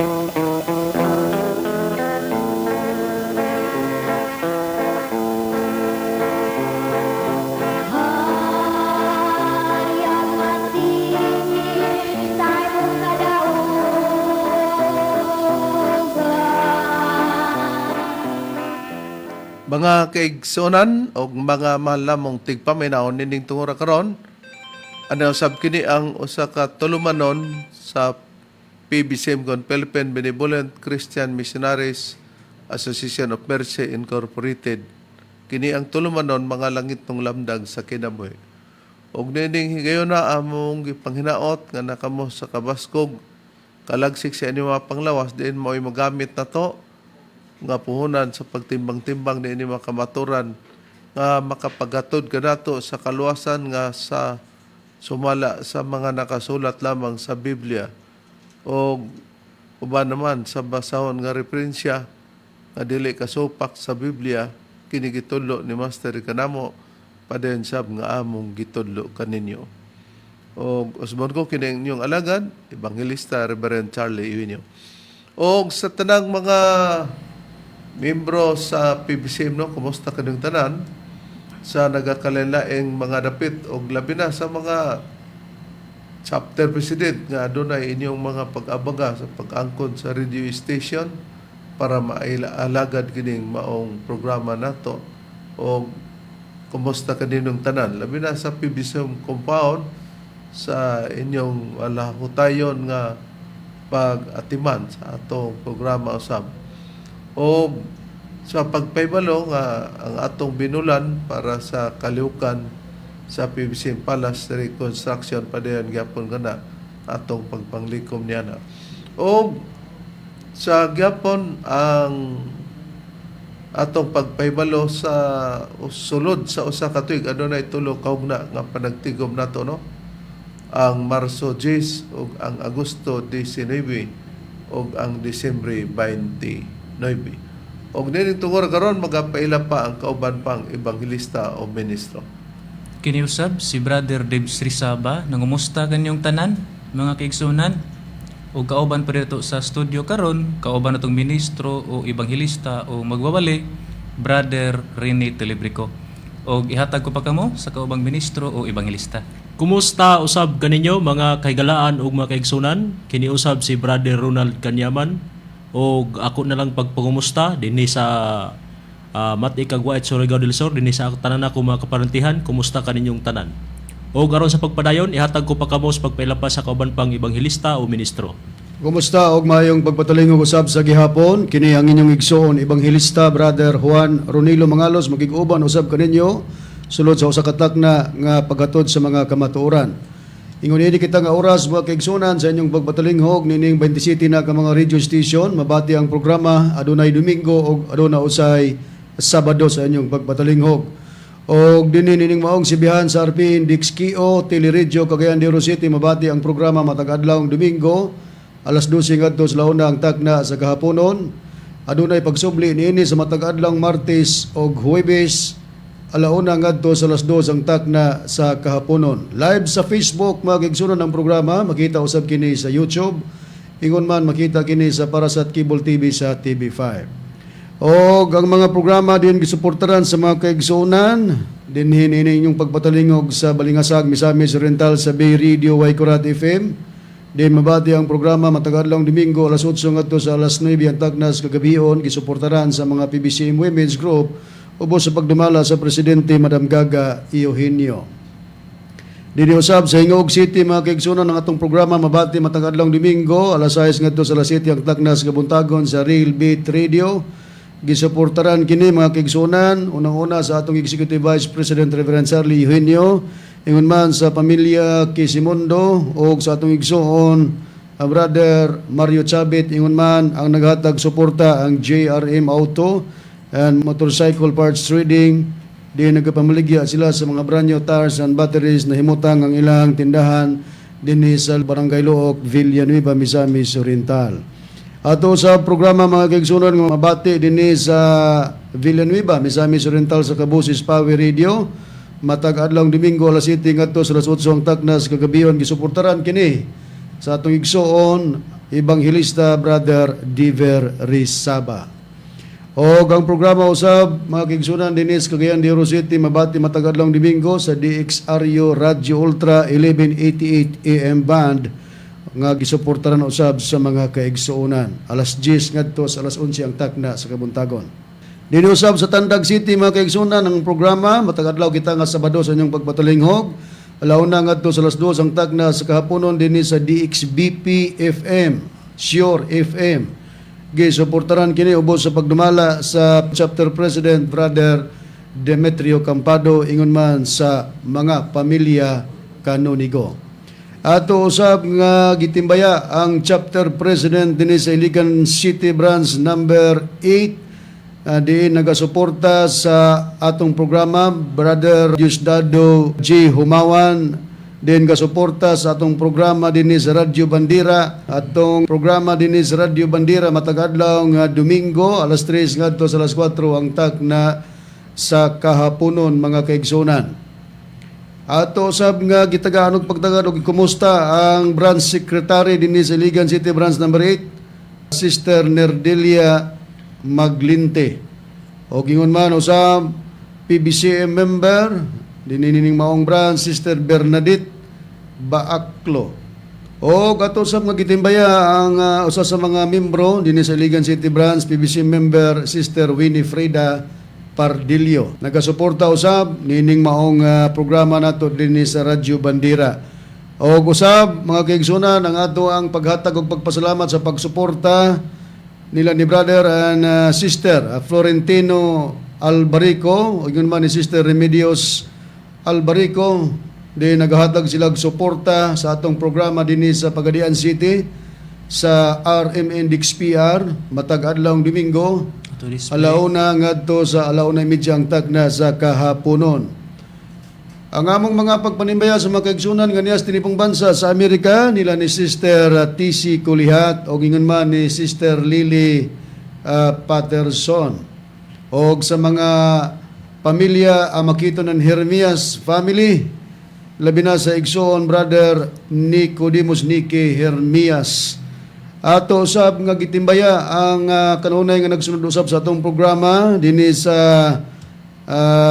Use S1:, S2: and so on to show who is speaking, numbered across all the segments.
S1: Mga kaigsunan o mga mahal namong tigpaminaw nining tungura karon, ano sab kini ang usa ka tulumanon sa PBCM kon Philippine Benevolent Christian Missionaries Association of Mercy Incorporated. Kini ang tulumanon mga langit ng lamdag sa kinabuhi. Og nining higayon na among gipanghinaot nga nakamo sa kabaskog kalagsik sa inyo mga panglawas diin mo'y magamit na to nga puhunan sa pagtimbang-timbang ni ini makamaturan nga makapagatod kanato sa kaluwasan nga sa sumala sa mga nakasulat lamang sa Biblia o uban naman sa basahon nga referensya nga dili kasupak sa Biblia kini gitudlo ni Master kanamo padayon sab nga among gitudlo kaninyo. O usbon ko kini inyong alagad Evangelista Reverend Charlie Iwinyo. O sa tanang mga membro sa PBCM, no, kumusta kanyang tanan sa nagakalilaing mga dapit o labi na sa mga chapter president nga adunay inyong mga pag-abaga sa pag-angkon sa radio station para mailaalagad kining maong programa nato o kumusta kaninong tanan labi na sa PBCM compound sa inyong alahutayon nga pag-atiman sa atong programa usab. O sa pagpaybalo nga ang atong binulan para sa kalihukan sa PBC Palace Reconstruction padayon gyapon kana atong pagpanglikom niya na. O sa gyapon ang atong pagpaybalo sa sulod sa usa ka tuig adunay tulo kaugna nga panagtigom nato, no? Ang Marso 10 ug ang Agosto 19 ug ang Disyembre 20. Og nining tungod karon magapaila pa ang kauban pang ebanghelista o ministro.
S2: Kiniusab si Brother Debs Rizaba, nangumusta kanyong tanan, mga kaigsunan, o kauban pa dito sa studio karon, kauban natong ministro o ebanghelista o magwawali, Brother Rene Telebrico. O ihatag ko pa kamo sa kaubang ministro o ebanghelista.
S3: Kumusta usab kaninyo mga kahigalaan o mga kaigsunan? Kiniusab si Brother Ronald Kanyaman, o ako na lang pagpangumusta dinhi sa Matikagwa at Surigao del Sur dinhi sa tanan ako mga kaparantihan. Kumusta kaninyong tanan? O garon sa pagpadayon ihatag ko pa kamo sa pagpailapas sa kauban pang ebanghelista o ministro.
S4: Kumusta og mayong pagpatalingog usab sa gihapon kini ang inyong igsoon ebanghelista Brother Juan Ronilo Mangalos magig-uban usab kaninyo sulod sa usa ka takna nga paghatod sa mga kamatuoran. Ingon ini kita nga oras mga kaigsunan sa inyong pagpatalinghog nining 27 na ka mga radio station mabati ang programa adunay Domingo ug aduna usay Sabado sa inyong pagpatalinghog. Og dinhi nining maong sibihan sa RPN Dixkio Teleradio Cagayan de Oro City mabati ang programa matag adlawng Domingo alas 12 ngadto sa launa ang takna sa kahaponon. Adunay pagsubli niini sa matag adlawng Martes ug Huwebes alauna ngadto sa alas 2 ang takna sa kahaponon. Live sa Facebook magigsunon ang programa, makita usab kini sa YouTube. Ingon man makita kini sa Parasat Cable TV sa TV5. O ang mga programa din gisuportaran sa mga kaigsunan dinhi inyong pagpatalingog sa Balingasag, Misamis Oriental sa Bay Radio Waikurat FM. Din mabati ang programa matag adlawng Domingo alas 8 ngadto sa alas 9 ang takna sa kagabion gisuportaran sa mga PBCM Women's Group ubos sa pagdumala sa Presidente Madam Gaga Eugenio. Dini usab sa Hingog City mga kaigsunan ng atong programa mabati matag adlawng Domingo alas 6 ngadto sa alas 7 ang takna sa kabuntagon sa Real Beat Radio. Gisuportaran kini mga kaigsunan unang-una sa atong Executive Vice President Reverend Charlie Eugenio, ingon man sa pamilya Quisimondo o sa atong igsoon Brother Mario Chabit, ingon man ang naghatag suporta ang JRM Auto and Motorcycle Parts Trading. Di nagpamaligya sila sa mga brand new tires and batteries na himutang ang ilang tindahan dinhi sa Barangay Luok, Villanueva, Misamis Oriental. Ato sa programa mga kaigsunan nga mabati dinhi sa Villanueva, Misamis Oriental sa Kabusis Power Radio matag adlawng Domingo alas 7 ngadto sa alas 8 ang taknas kagabion gisuportaran kini sa atong igsoon Ebanghilista Brother Diver Rizaba. O ang programa usab mga kaigsunan dinis Cagayan de Oro City mabati matag adlawng Domingo sa DXRU Radio Ultra 1188 AM band nga gisuportaran usab sa mga kaigsuonan. Alas 10 ngadto sa alas 11 ang takna sa Kabuntagon. Dini usab sa Tandag City mga kaigsunan ang programa matag adlaw kita nga Sabado sa inyong pagpatalinghog. Alauna ngadto sa alas 2 ang takna sa kahaponon dinhi sa DXBP FM, Sure FM. Gisuportaran kini ubos sa pagdumala sa chapter president Brother Demetrio Campado ingon man sa mga pamilya kanonigo. Ato usab nga gitimbaya ang chapter president dinhi sa Iligan City branch number 8 di nagasuporta sa atong programa Brother Diosdado G. Humawan. Din gasuporta sa atong programa dinhi sa Radyo Bandera. Atong programa dinhi sa Radyo Bandera matag adlaw nga Domingo alas 3 ngadto sa alas 4 ang takna sa kahaponon mga kaigsunan. Ato usab nga gitagaan og pagtagad og kumusta ang branch secretary dinhi sa Iligan City branch number 8 Sister Nerdelia Maglinte. Og ingon man usab PBCM member dinhi ning maong branch Sister Bernadette Baaklo. O gato sa mga gitimbaya ang usa sa mga membro dinhi sa Iligan City branch PBC member Sister Winifreda Pardillo. Nagasuporta usab nining maong programa nato dinhi sa Radyo Bandera. O usab mga kaigsunan ang ato ang paghatag og pagpasalamat sa pagsuporta nila ni brother and sister Florentino Albarico o yun man ni Sister Remedios Albarico. Di nagahatag sila og suporta sa atong programa dinhi sa Pagadian City sa RMN DXPR matag adlawng Domingo alauna ngadto sa alauna medya ang takna sa kahaponon. Ang among mga pagpanimbaya sa mga kaigsunan nga niyas tinipong bansa sa Amerika nila ni Sister TC Kulihat o gingon man ni Sister Lily Patterson o sa mga pamilya Amakiton and Hermias family labi na sa igsoon Brother Nicodemus Niki Hermias. Ato usab nga gitimbaya ang kanunay nga nagsunod usab sa atong programa dinhi sa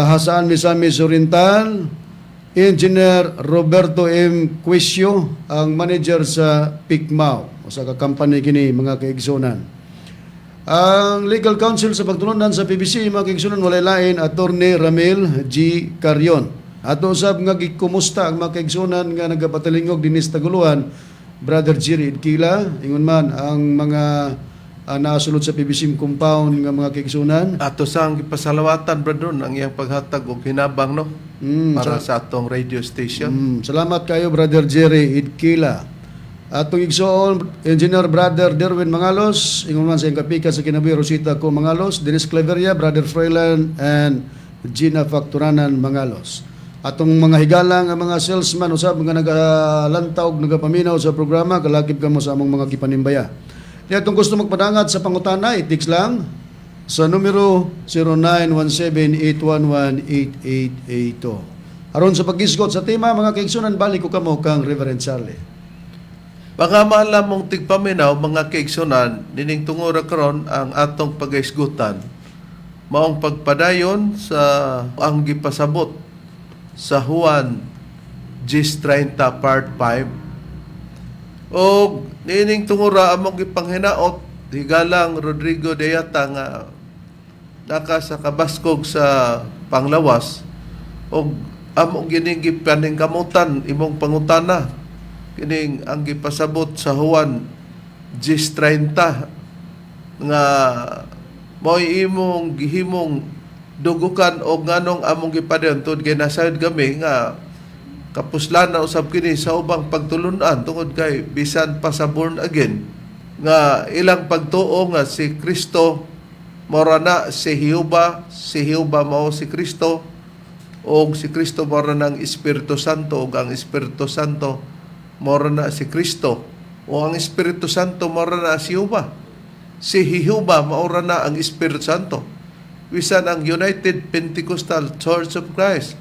S4: Hasaan Misamis Oriental Engineer Roberto M. Quisio ang manager sa PICMAO o sa company kini mga kaigsunan. Ang legal counsel sa pagtulunan sa PBC mga kaigsunan walay lain Attorney Ramil G. Carion. Ato usab nga gikumusta ang mga kaigsunan nga nagapatalingog dinhi sa Taguluhan Brother Jerry Idkila ingon man ang mga nasulod sa PBC compound nga mga kaigsunan.
S1: Ato sang gipasalawatan brother ang iyang paghatag og hinabang no para sa atong radio station.
S4: Salamat kayo Brother Jerry Idkila. Atong igsoon Engineer Brother Derwin Mangalos ingon man sa iyang kapika sa kinabuhi Rosita ko Mangalos, Dennis Cleveria, Brother Freiland and Gina Facturanan Mangalos. Atong mga higala nga mga salesman usab nga nagalantaw og nagapaminaw sa programa kalakip kamo sa among mga gipanimbaya. Di atong gusto magpadangat sa pangutana i-text lang sa numero 0917-811-8882. Aron sa paghisgot sa tema mga kaigsunan balik ko kamo kang Reverend Charlie.
S1: Mga maalam mong tigpaminaw mga kaigsunan nining tungura karon ang atong pagaisgutan maong pagpadayon sa ang gipasabot sa Juan 10:30 part 5 o nining tungura among gipanghinaot higalang Rodrigo Deyata nga naka sa kabaskog sa Panglawas o among gining gipaningkamutan imong pangutana kining ang gipasabot sa Juan 10:30 nga mo'y imong gihimong dugukan o nganong among gipadayon tungod kay nasayod kami nga kapuslan na usab kini sa ubang pagtulunan tungod kay bisan pa sa born again nga ilang pagtuo nga si Kristo mora na si Jehova mao si Kristo o si Kristo mora ng Espiritu Santo o ang Espiritu Santo mora na si Kristo o ang Espiritu Santo mora na si Jehova. Si Jehova maura na ang Espiritu Santo. Bisan ang United Pentecostal Church of Christ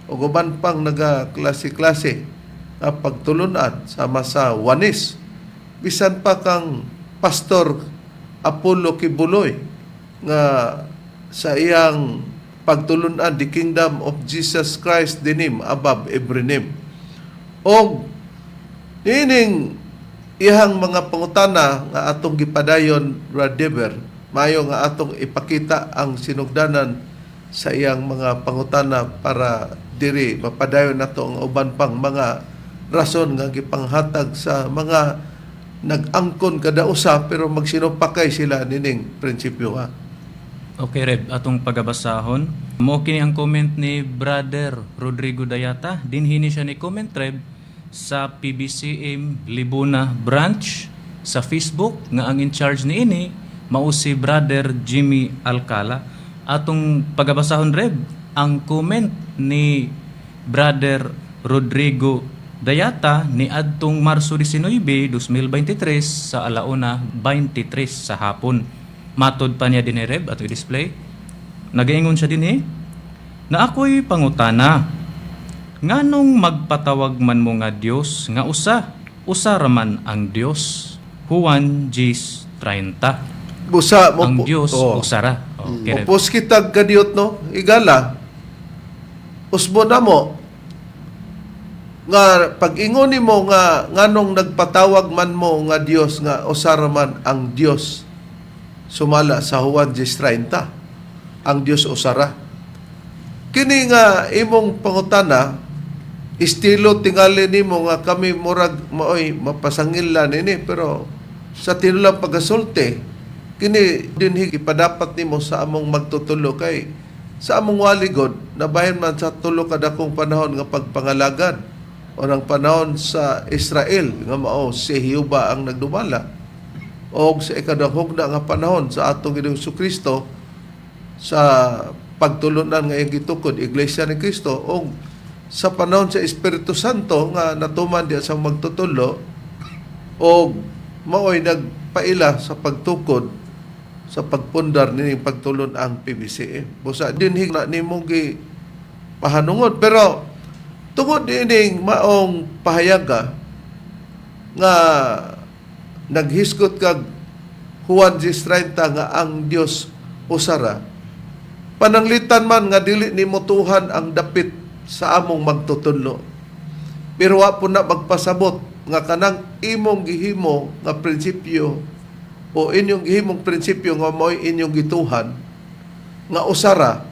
S1: o guban pang naga klase-klase na pagtulunan sama sa Wanis bisan pa kang Pastor Apollo Kibuloy nga sa iyang pagtulunan the kingdom of Jesus Christ the name above every name. O nining ihang mga pangutana nga atong gipadayon Brad Dever, mayo nga atong ipakita ang sinugdanan sa iyang mga pangutana para diri mapadayon nato ang uban pang mga rason nga gipanghatag sa mga nag-angkon kada usa pero magsinupakay sila nining prinsipyo nga.
S2: Okay, Reb, atong pagabasahon. Mo kini ang comment ni Brother Rodrigo Dayata. Dinhini siya ni comment, Reb, sa PBCM Libuna branch sa Facebook nga ang in charge ni ini mao si Brother Jimmy Alcala. Atong pagabasahon, Reb, ang comment ni Brother Rodrigo Dayata ni adtong Marso 19, 2023 sa alauna 23 sa hapon. Matod pa niya din ni Reb ato i-display. Nagaingon siya din na ako'y pangutana. Nganong magpatawag man mo nga Dios nga usa raman ang Dios. Juan 10:30.
S1: Busa mo
S2: Ang Dios
S1: oh.
S2: usara. Okay, Reb.
S1: Upos kitag kadiyot no, igala. Usbo na mo nga pag-ingoni mo nga nganong nagpatawag man mo nga Dios nga usara man ang Dios. Sumala sa Juan 10:30. Ang Dios usara. Kini nga imong pangutana estilo tingali nimo nga kami murag maoy mapasangillan ini pero sa tinulang pagasulti kini dinhi ipadapat nimo sa among magtutulo kay sa among waligod nabahin man sa tulo ka dakong panahon nga pagpangalagan o ng panahon sa Israel nga mao si Jehovah ang nagdumala o sa ikadahog na nga panahon sa atong Ginoong Jesucristo sa pagtulunan nga iyang gitukod Iglesia ni Cristo o sa panahon sa Espiritu Santo nga natuman diya sa magtutulo o maoy nagpaila sa pagtukod sa pagpundar ni pagtulon ang PBCM. Busa dinhi na nimo gi pahanungod pero tungod dining maong pahayaga nga naghiskot kag Juan 10:30 nga ang Dios usara. Pananglitan man nga dili nimo tuhan ang dapit sa among magtutulo. Pero wa po na magpasabot nga kanang imong gihimo nga prinsipyo o inyong gihimong prinsipyo nga mo'y inyong gituhan nga usara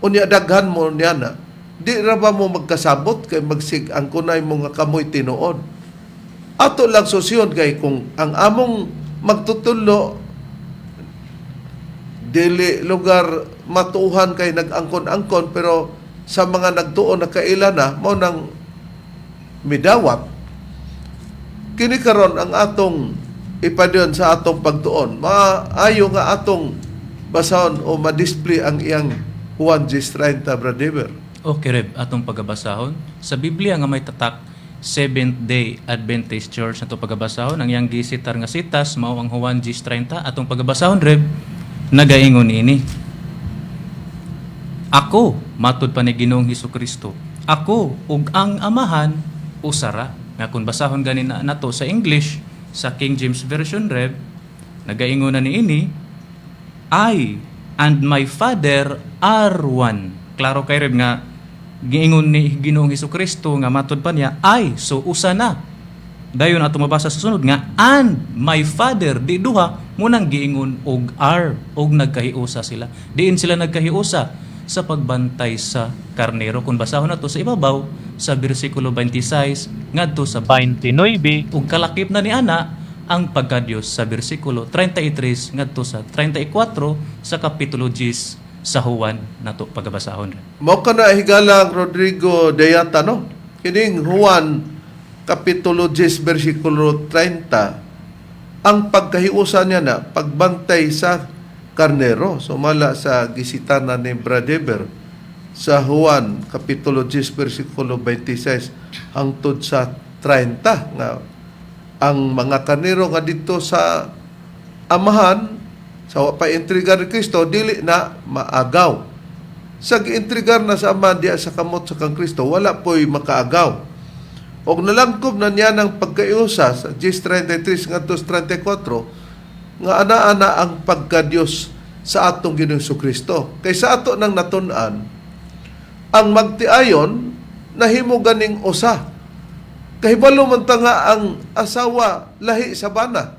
S1: unya daghan mo niya na. Di ra ba mo magkasabot kay magsig ang kunay mo nga kamoy tinuod. Ato lang susyon kay kung ang among magtutulo dili lugar matuhan kay nag-angkon-angkon pero sa mga nagtuon na kaila na mo nang midawat kini karon ang atong ipadayon sa atong pagtuon maayo nga atong basahon o ma-display ang iyang Juan 10:30 brother.
S2: Okay, Reb, atong pagabasahon. Sa Biblia nga may tatak Seventh-day Adventist Church na ito pagabasahon. Ang iyang gisitar nga sitas, mao ang Juan 10:30. Atong pagabasahon, Reb, nagaingon ini. Ako, matud pa ni Ginoong Hesukristo, ako ug ang amahan usara. Nga kung basahon ganin na to sa English, sa King James Version, Reb, nagaingon na ni ini, I and my Father are one. Klaro kay Reb nga, giingon ni Ginoong Hesukristo nga matud pa niya, ay, so usa na. Dayon ato mabasa sa sunod nga, and my Father, di duha, munang giingon og are, og nagkahiusa sila. Diin sila nagkahiusa sa pagbantay sa karnero. Kung basahon na to sa ibabaw, sa versikulo 26, ngadto sa 29, ug kalakip na ni ana, ang pagkadiyos sa versikulo 33, ngadto sa 34, sa kapitulo 10, sa Juan nato pagabasahon.
S1: Mao kana higalang Rodrigo Dayata no. Kining Juan kapitulo 10 bersikulo 30 ang pagkahiusa niya na pagbantay sa karnero. Sumala sa gisitana ni Bradeber sa Juan kapitulo 10 bersikulo 26 hangtod sa 30 nga ang mga karnero nga dito sa amahan sa pa-intrigar ni Kristo, dili na maagaw. Sa gi-intrigar na sa ama diya sa kamot sa kang Kristo, wala po'y makaagaw. Og nalangkob na niya ng pagkaiusa sa Gs 33 ngadto sa 34 nga ana-ana ang pagka-Dios sa atong Ginoong Kristo. Kay sa ato nang natun-an ang magtiayon nahimo ganing usa. Kahibalo man ta nga ang asawa lahi sa bana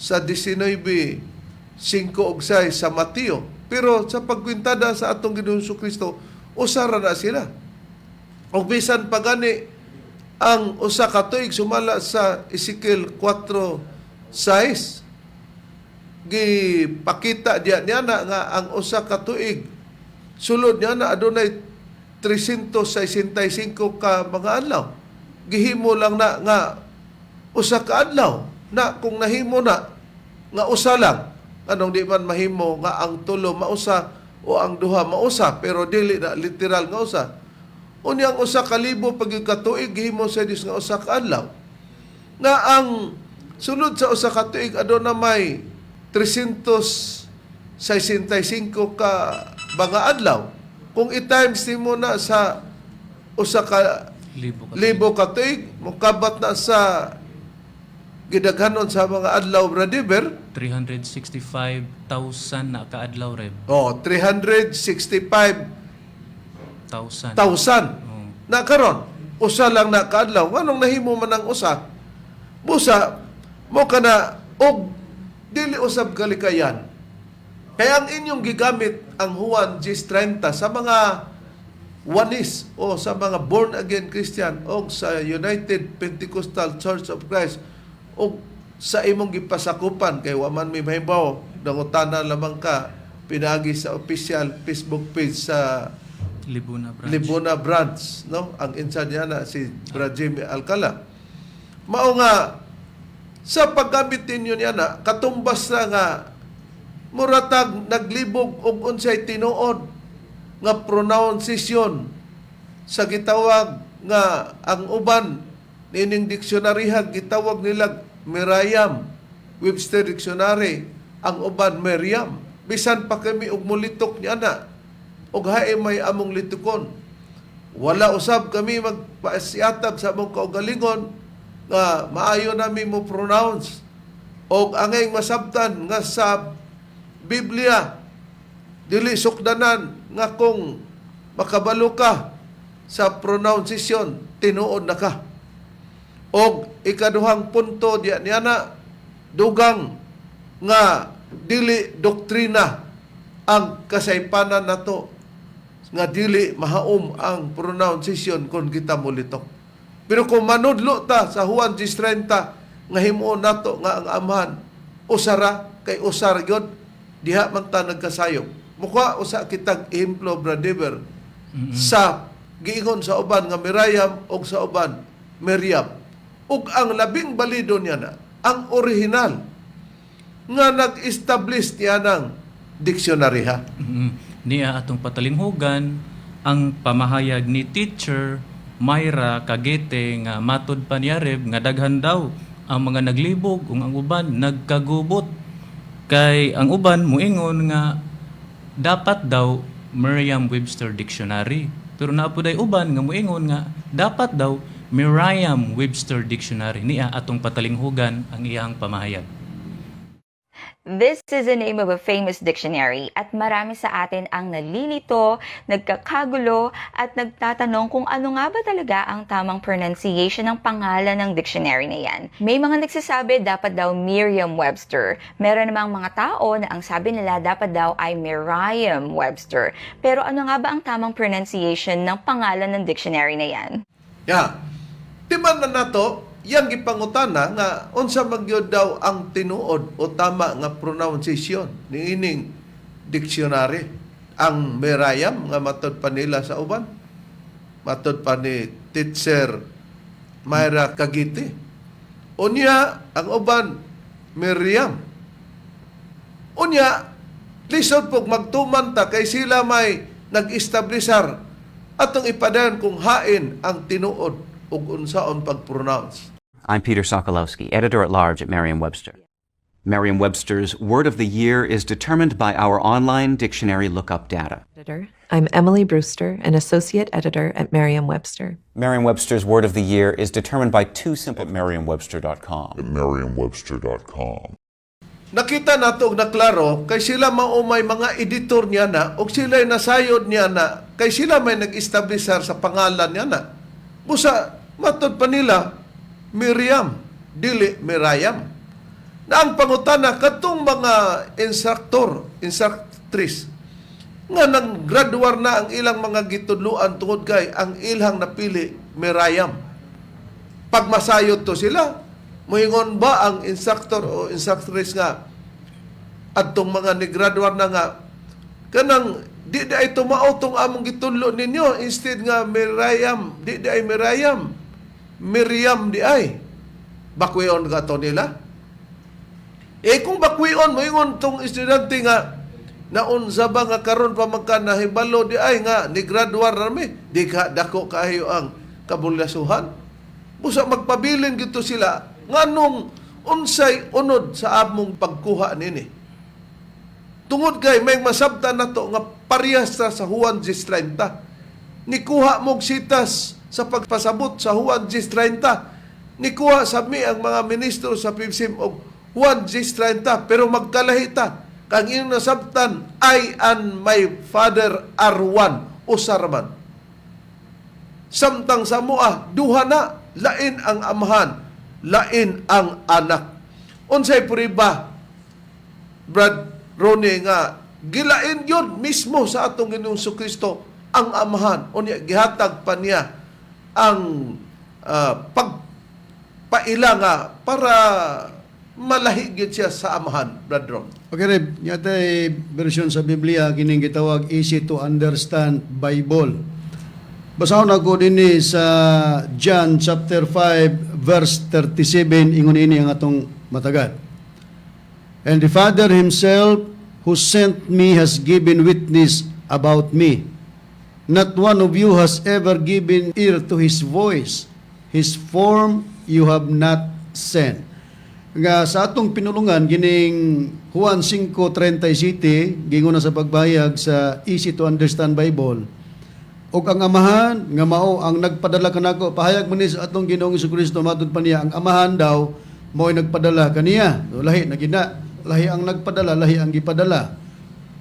S1: sa 19:5 og 6 sa Mateo. Pero sa pagkwintada sa atong Ginoong Kristo, usara na sila. O bisan pagani ang usa ka tuig sumala sa Ezekiel 4:6 gipakita niya na nga ang usa ka tuig sulod niya na adunay 365 ka mga adlaw. Gihimo lang na nga usa ka adlaw na kung nahimo na nga usa lang anong di man mahimo nga ang tulo mausa o ang duha mausa pero dili na literal nga usa. Unyang usa ka libo pag katuig gihimo sa Dios nga usa ka adlaw. Nga ang sulod sa usa ka tuig aduna may 365 ka mga adlaw. Kung i-times mo na sa usa ka libo ka tuig, mokabat na sa gidaghanon sa mga adlaw bradiber
S2: 365,000 na kaadlaw Reb.
S1: 365,000
S2: Oh.
S1: na karon usa lang na kaadlaw anong nahimo man ang usa busa mo kana og dili usab kalikayan kaya ang inyong gigamit ang Juan 10:30 sa mga wanis o sa mga born again Christian o sa United Pentecostal Church of Christ o sa imong gipasakupan kay wa man may mahibaw nangutana lamang ka pinagi sa official Facebook page sa Libuna Branch, no? Ang insan niya na si Brad Jimmy Alcala. Mao nga sa paggamit ninyo niya na katumbas na nga muratag naglibog og unsay tinuod nga pronunciation sa gitawag nga ang uban nining diksyonariha gitawag nila Merriam Webster Dictionary, ang uban Meriam. Bisan pa kami og mulitok niya na og hae may among litukon. Wala usab kami magpaasyatab sa among kaugalingon nga maayo nami mo pronounce og angay masabtan nga sa Biblia dili sukdanan nga kung makabalo ka sa pronunciation tinuod na ka. Og ikaduhang punto diya niya na dugang nga dili doktrina ang kasaypanan nato nga dili mahaom ang pronunciation kung kita mulitok. Pero kung manudlo ta sa Juan 10:30 nga himuon nato nga ang amahan usara kay usar gyud diha man ta nagkasayop. Mukha usa kitag ehemplo brother sa giingon sa uban nga Miriam og sa uban Meriam. Ug ang labing balido niya na ang original nga nag-establish niya ng diksyonarya.
S2: Niya atong patalinghugan ang pamahayag ni Teacher Myra Cagete nga matod pa niya Reb nga daghan daw ang mga naglibog ug ang uban nagkagubot kay ang uban muingon nga dapat daw Merriam-Webster Dictionary pero naapod ay uban nga muingon nga dapat daw Merriam-Webster Dictionary. Niya atong patalinghugan ang iyang pamahayag.
S5: This is the name of a famous dictionary at marami sa atin ang nalilito, nagkakagulo at nagtatanong kung ano nga ba talaga ang tamang pronunciation ng pangalan ng dictionary na yan. May mga nagsasabi dapat daw Merriam-Webster. Meron namang mga tao na ang sabi nila dapat daw ay Merriam-Webster. Pero ano nga ba ang tamang pronunciation ng pangalan ng dictionary na yan?
S1: Timan na nato yang gipangutana nga unsa magyud daw ang tinuod o tama nga pronunciation niining dictionary. Ang Merriam nga matod pa nila sa uban, matod pa ni Teacher Myra Cagete. Unya ang uban Merriam. Unya lisod pog magtuman ta kay sila may nag-establishar atong ipadayon kung hain ang tinuod ug unsaon pag-pronounce.
S6: I'm Peter Sokolowski, editor-at-large at Merriam-Webster. Merriam-Webster's Word of the Year is determined by our online dictionary lookup data.
S7: Editor. I'm Emily Brewster, an associate editor at Merriam-Webster.
S6: Merriam-Webster's Word of the Year is determined by two simple
S8: Merriam-Webster.com.
S1: Nakita nato og naklaro kay sila mao may mga editor niya na og sila nasayod niya na kay sila may nag-establish sa pangalan niya na. Busa matod pa nila Miriam dili Mirayam. Na ang pangutana katong mga instructress nga nang graduar na ang ilang mga gitudluan tungod kay ang ilang napili Mirayam. Pagmasayod to sila, moingon ba ang instructor o instructress nga adtong mga nigraduar na nga kanang di ay tumao tong among gitudlo ninyo instead nga Mirayam, di ay Mirayam, Miriam di ay. Bakweon ka to nila? Kung bakwion mo ingon tong estudyante nga naunsa ba nga karon pa magkanahibalo di ay nga ni graduar rami di ka dako kayo ang kabulyasuhan. Busa magpabilin gito sila nganong unsay unod sa among pagkuha nini. Tungod kay may masabtan nato nga parehas sa Juan 10:30. Nikuha mog sitas sa pagpasabot sa Juan 10:30. Nikuha sa mi ang mga ministro sa PBCM og Juan 10:30 pero magkalahi ta kang inyong nasabtan I and my father are one usarman. Samtang sa mua duha na lain ang amahan, lain ang anak. Unsay puriba Brad Ronnie nga gilain yun mismo sa atong Ginoong Kristo ang amahan unya gihatag pa niya ang pagpaila nga para malahi gyud siya sa amahan, Brad Ron.
S4: Okay, Reb, yatay version sa Biblia kining gitawag easy to understand Bible. Basahon ako dinhi sa John chapter 5 verse 37 ingon ini ang atong matagad. And the Father himself who sent me has given witness about me. Not one of you has ever given ear to his voice. His form you have not seen. Nga sa atong pinulungan gining Juan 5:37 gingon na sa pagbayag sa easy to understand Bible. Og ang amahan nga mao ang nagpadala kanako pahayag man ni sa atong Ginoong Jesucristo matud pa niya ang amahan daw mao'y nagpadala kaniya. So, lahi na gina, lahi ang nagpadala, lahi ang gipadala.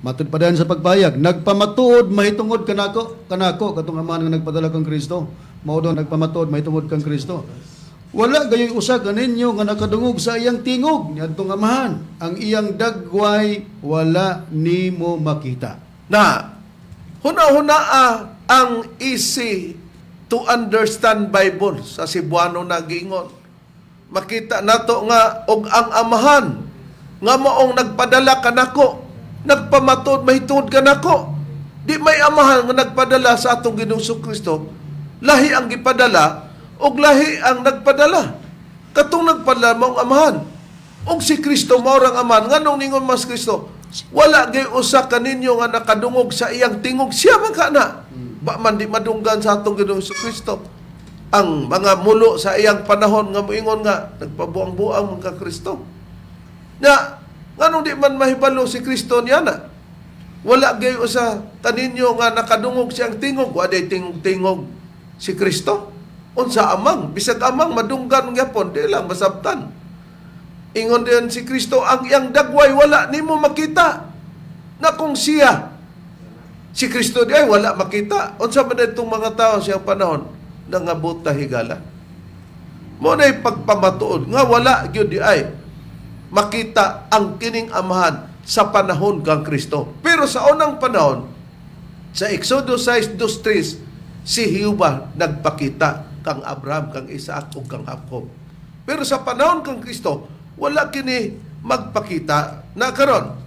S4: Matud pa dayon sa pagbayag, nagpamatuod mahitungod kanako katong amahan nga nagpadala kang Kristo. Mao daw nagpamatuod mahitungod kang Kristo. Wala gayoy usa kaninyo nga nakadungog sa iyang tingog niadtong amahan. Ang iyang dagway wala nimo makita.
S1: Na huna-hunaa ang easy to understand Bible sa Cebuano na giingon. Makita nato nga og ang amahan nga maong nagpadala kanako, nagpamatod mahitungod kanako. Di may amahan nga nagpadala sa atong Ginoong Kristo. Lahi ang gipadala og lahi ang nagpadala. Katong nagpadala mong amahan. Og si Kristo maurang amahan. Nganong ningon mas Kristo? Wala gay usa kaninyo nga nakadungog sa iyang tingog. Siya man kana. Ba man di madunggan sa atong Ginoong Kristo. Ang mga mulo sa iyang panahon nga moingon nga nagpabuang-buang mga Kristo. Na nganong di man mahibalo si Kristo niya na? Wala gay usa kaninyo nga nakadungog siyang tingog. Wa day tingog-tingog si Kristo. Unsa amang, bisag amang madunggan gyapon, di lang masabtan. Ingon din si Kristo, ang iyang dagway wala nimo makita. Na kung siya, si Kristo di ay wala makita. Unsa man itong mga tao siyang panahon, nangabot ta higala. Mo na'y pagpamatuod, nga wala gyud di ay makita ang kining amahan sa panahon kang Kristo. Pero sa unang panahon, sa Exodus 6:2-3, si Jehovah nagpakita kang Abraham, kang Isaac, o kang Jacob. Pero sa panahon kang Kristo, wala kini magpakita na karon.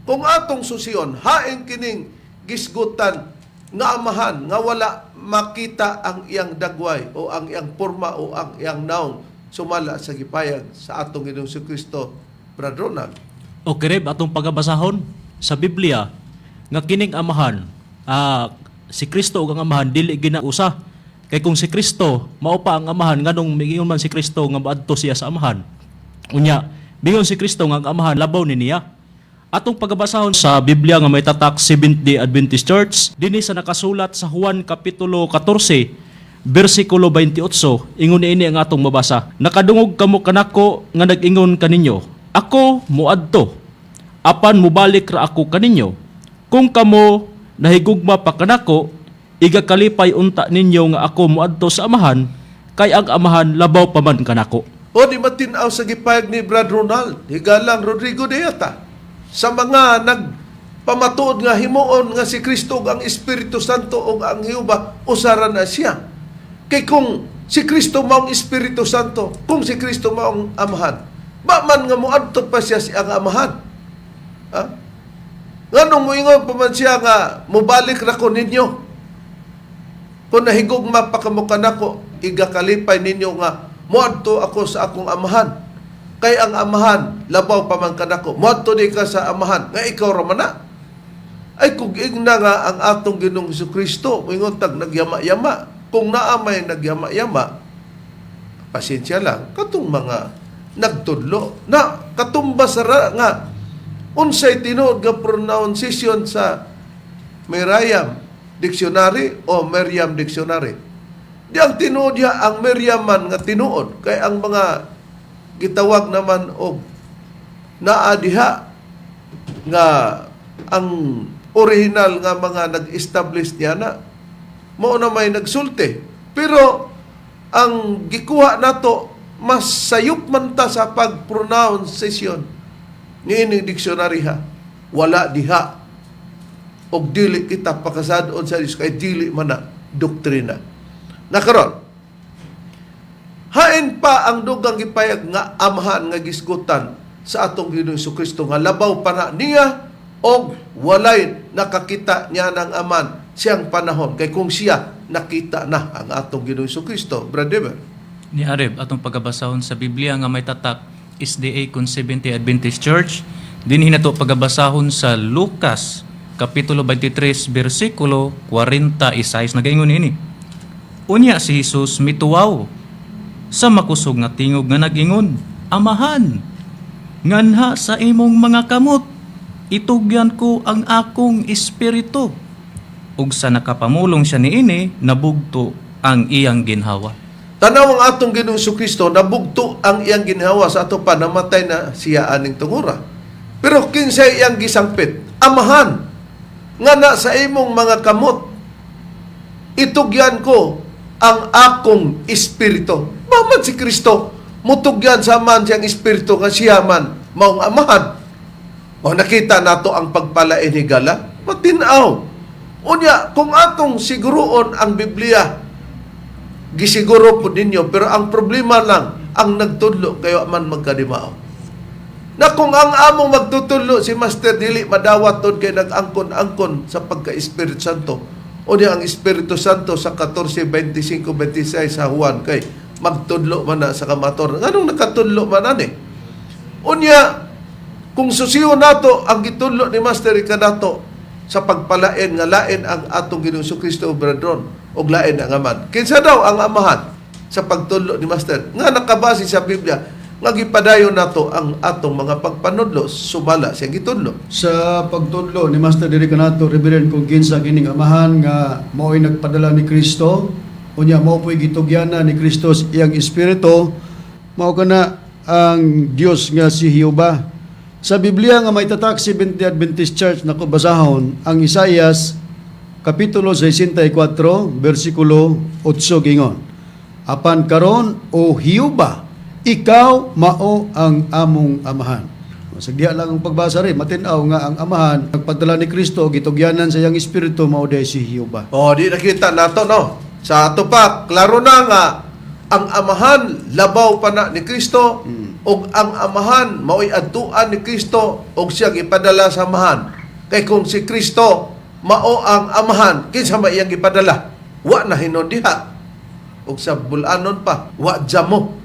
S1: Kung atong susiyon, haing kining gisgutan nga amahan, nga wala makita ang iyang dagway, o ang iyang porma, o ang iyang naong sumala sa gipayag sa atong Ginoong Kristo, Brad Ronald.
S3: Okay, Reb, atong pagabasahon sa Biblia nga kining amahan, si Kristo ug ang amahan dili ginausa. Kay kung si Kristo mao pa ang amahan nganong miingon man si Kristo nga maadto siya sa amahan. Unya Bingon si Kristo nga ang amahan labaw ni niya. Atong pagabasahon sa Biblia nga may tatak Seventh-day Adventist Church, dinhi sa nakasulat sa Juan Kapitulo 14, versikulo 28, ingon ini ang atong mabasa. Nakadungog kamo kanako nga nag-ingon kaninyo, ako muadto, apan mubalik ra ako kaninyo. Kung kamo nahigugma pa kanako, igakalipay unta ninyo nga ako muadto sa amahan, kay ang amahan labaw pa man kanako.
S1: O di matinaw sa gipayag ni Brad Ronald, higalang Rodrigo Deata, sa mga nagpamatuod nga himuon nga si Kristo ug ang Espiritu Santo ug ang Hiuba usaran na siya. Kay kung si Kristo maong Espiritu Santo, kung si Kristo maong amahan, ba man nga moadto pa siya ang amahan? Ha? Nganong moingon pa man siya nga mubalik ra ko ninyo? Kung nahigugma pa kamo kanako, igakalipay ninyo nga moadto ako sa akong amahan. Kay ang amahan, labaw pa man kanako. Moadto di ka sa amahan, nga ikaw ra man na. Ay kung igna nga ang atong Ginoong Jesucristo, moingon tag nagyama-yama. Kung naamay nagyama-yama, pasensya lang, katong mga nagtudlo na katumbas ra nga unsay tinuod nga pronunciation sa Merriam Dictionary o Merriam Dictionary. Di ang tinuod ya ang Merriaman nga tinuod kay ang mga gitawag naman og naa diha nga ang original nga mga nag-establish niya na mao na may nagsulti. Pero ang gikuha nato mas sayop man ta sa pag-pronunciation niining dictionary ha. Wala diha og dili kita pakasad-on sa Dios kay dili man na doktrina. Nakaron, hain pa ang dugang gipayag nga amahan nga gisgutan sa atong Ginoong Jesucristo nga labaw pa na niya og walay nakakita niya ng aman siyang panahon kay kung siya nakita na ang atong Ginoong Jesucristo. Brother,
S2: Ni Areb, atong pagabasahon sa Biblia nga may tatak SDA kung Seventh-day Adventist Church, dinhi nato pagabasahon sa Lucas Kapitulo 23, versikulo 46, nagaingon ini. Unya si Jesus mituwaw sa makusog nga tingog nga nagingon, Amahan, nganha sa imong mga kamot, itugyan ko ang akong espiritu. Ug sa nakapamulong siya niini, nabugto ang iyang ginhawa.
S1: tanaw ang atong Ginoong Jesucristo nabugto ang iyang ginhawa sa ato pa namatay na siya aning tungura. Pero kinsay iyang gisangpit, amahan, nga na sa imong mga kamot, itugyan ko ang akong espiritu. Maman si Kristo, mutugyan sa man siyang espiritu nga siya man maong amahan. O nakita nato ang pagpalain ni Gala, matinaw. Unya, kung atong siguroon ang Biblia, gisiguro po ninyo, pero ang problema lang, ang nagtudlo, kayo man magkadimao. Na kung ang among magtutudlo, si Master dili madawat tod kay nag-angkon-angkon sa pagka-Espiritu Santo. Unya, ang Espiritu Santo sa 14:25-26 sa Juan, kay magtudlo man na sa kamator. Anong nakatudlo man na ni? Unya, kung susiyo nato ang gitudlo ni Master Ikadato sa pagpalain nga lain ang atong Ginoong Jesucristo Obradron o lain ang aman. Kinsa daw ang amahan sa pagtudlo ni Master? Nga nakabase sa Biblia, nga gipadayon nato ang atong mga pagpanudlo, sumala siya gitudlo.
S4: Sa pagtudlo ni Master Diri kanato, Reverend, kung kinsa kining amahan nga mao'y nagpadala ni Kristo, unya mao po'y gitugyana ni Kristo sa iyang espiritu, mao kana ang Dios nga si Jehova. Sa Biblia nga may tatak Seventh-day Adventist Church na basahon ang Isaias Kapitulo 64, versikulo 8 gingon, Apan karon o Jehova, ikaw mao ang among amahan. Sagdiha lang ang pagbasa rin, matinaw nga ang amahan, nagpadala ni Kristo, gitugyanan sa iyang espiritu, mao day si Jehova.
S1: O, di nakita nato, no? Sa ato pa, klaro na nga, ang amahan, labaw pa na ni Kristo, o ang amahan, mao'y adtuan ni Kristo, o siya ipadala sa amahan. Kay kung si Kristo, mao ang amahan, kinsa ba iyang ipadala? Wa na hinodiha. O sa bulanon pa, wa jamo.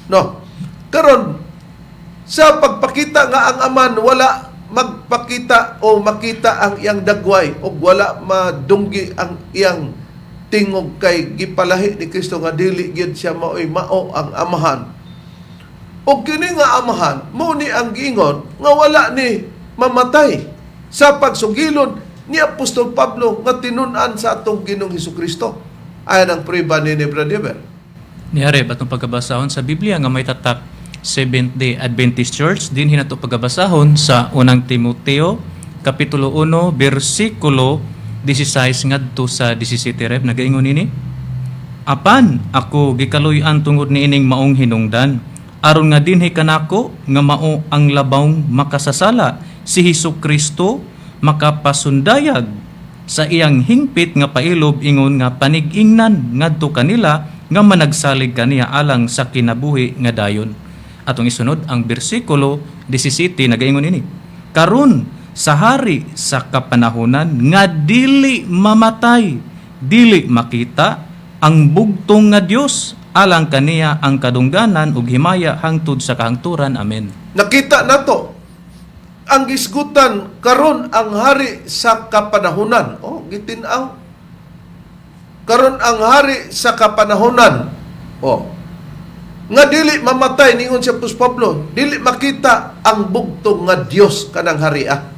S1: No? Karon, sa pagpakita nga ang aman, wala magpakita o makita ang iyang dagway o wala madunggi ang iyang tingog kay gipalahi ni Kristo nga dili gyud siya mao'y mao ang amahan. O kini nga amahan, mo ni ang giingon nga wala ni mamatay sa pagsugilon ni Apostol Pablo nga tinun-an sa atong Ginoong Hesukristo. Ayan ang prueba ni Brother.
S2: Niyari, batong pagkabasahon sa Biblia nga may tatak Seventh-day Adventist Church, din hinato pagkabasahon sa unang Timoteo, Kapitulo 1, versikulo 16 ngadto sa 17 reb, nagaingon ini, apan ako gikaluy-an tungod ni ining maong hinungdan, aron nga dinhi kanako nga mao ang labawng makasasala si Hesukristo makapasundayag sa iyang hingpit nga pailob ingon nga panig-ingnan ngadto kanila nga managsalig kaniya alang sa kinabuhi nga dayon. Atong isunod ang bersikulo 17 nagaingon ini, karon sa hari sa kapanahonan nga dili mamatay, dili makita ang bugtong nga Dios, alang kaniya ang kadungganan ug himaya hangtod sa kahangturan. Amen.
S1: Nakita nato ang gisgutan karon ang hari sa kapanahunan. Oh, gitin-aw. Karon ang hari sa kapanahunan. Oh. Nga dili mamatay ningon si Apostol Pablo, dili makita ang bugtong nga Dios kanang haria.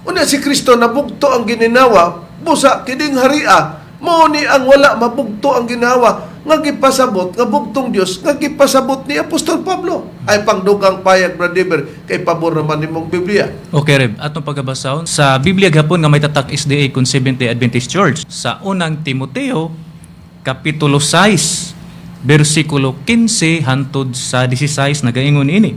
S1: Una si Kristo na bugto ang gininawa, busa kining haria, mao ni ang wala mabugto ang ginawa nga gipasabot nga bugtong Dios nga gipasabot ni Apostol Pablo. Ay pangdugang payag, Brother, kay pabor naman nimong Biblia.
S2: Okay, Reb. Atong pagkabasahon sa Biblia gapon nga may tatak SDA kun Seventh-day Adventist Church sa unang Timoteo, Kapitulo 6, versikulo 15 hantod sa 16 nagaingon ini.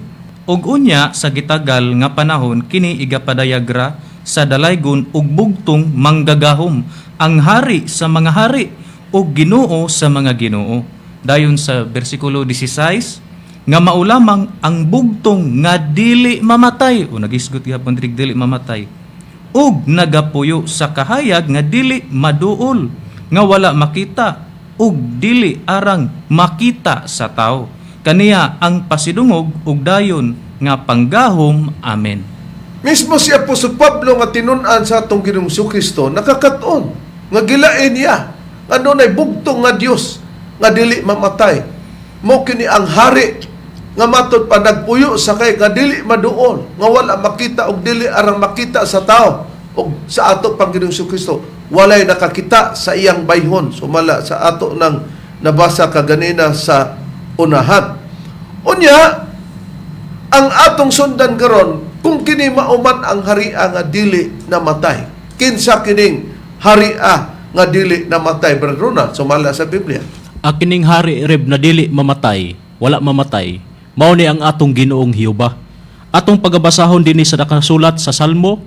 S2: Ug unya sa gitagal nga panahon kini igapadayagra sa dalaygon ug bugtong manggagahom ang hari sa mga hari ug Ginoo sa mga Ginoo. Dayon sa bersikulo 16 nga maulamang ang bugtong nga dili mamatay o nagisgot gyapon dili mamatay ug nagapuyo sa kahayag nga dili maduol nga wala makita ug dili arang makita sa tao. Kaniya ang pasidungog ug dayon nga panggahom. Amen.
S1: Mismo si Apostol Pablo nga tinun-an sa atong Ginoong Kristo nakakaton nga gilain niya ano nay bugtong nga Dios nga dili mamatay. Mo kini ang hari nga matud pa nagpuyo sa kay nga dili maduol nga wala makita og dili arang makita sa tao og sa ato pang Ginoong Kristo walay nakakita sa iyang bayhon sumala sa ato nang nabasa kaganina sa unahan. Unya ang atong sundan karon kung kini mauman ang haria nga dili namatay. Kinsa kining haria nga dili namatay, Brother Ronald, sumala sa Biblia?
S3: Akining hari Reb na dili mamatay, wala mamatay, mao ni ang atong Ginoong Hiyuba. Atong pagabasahon dinhi sa nakasulat sa Salmo,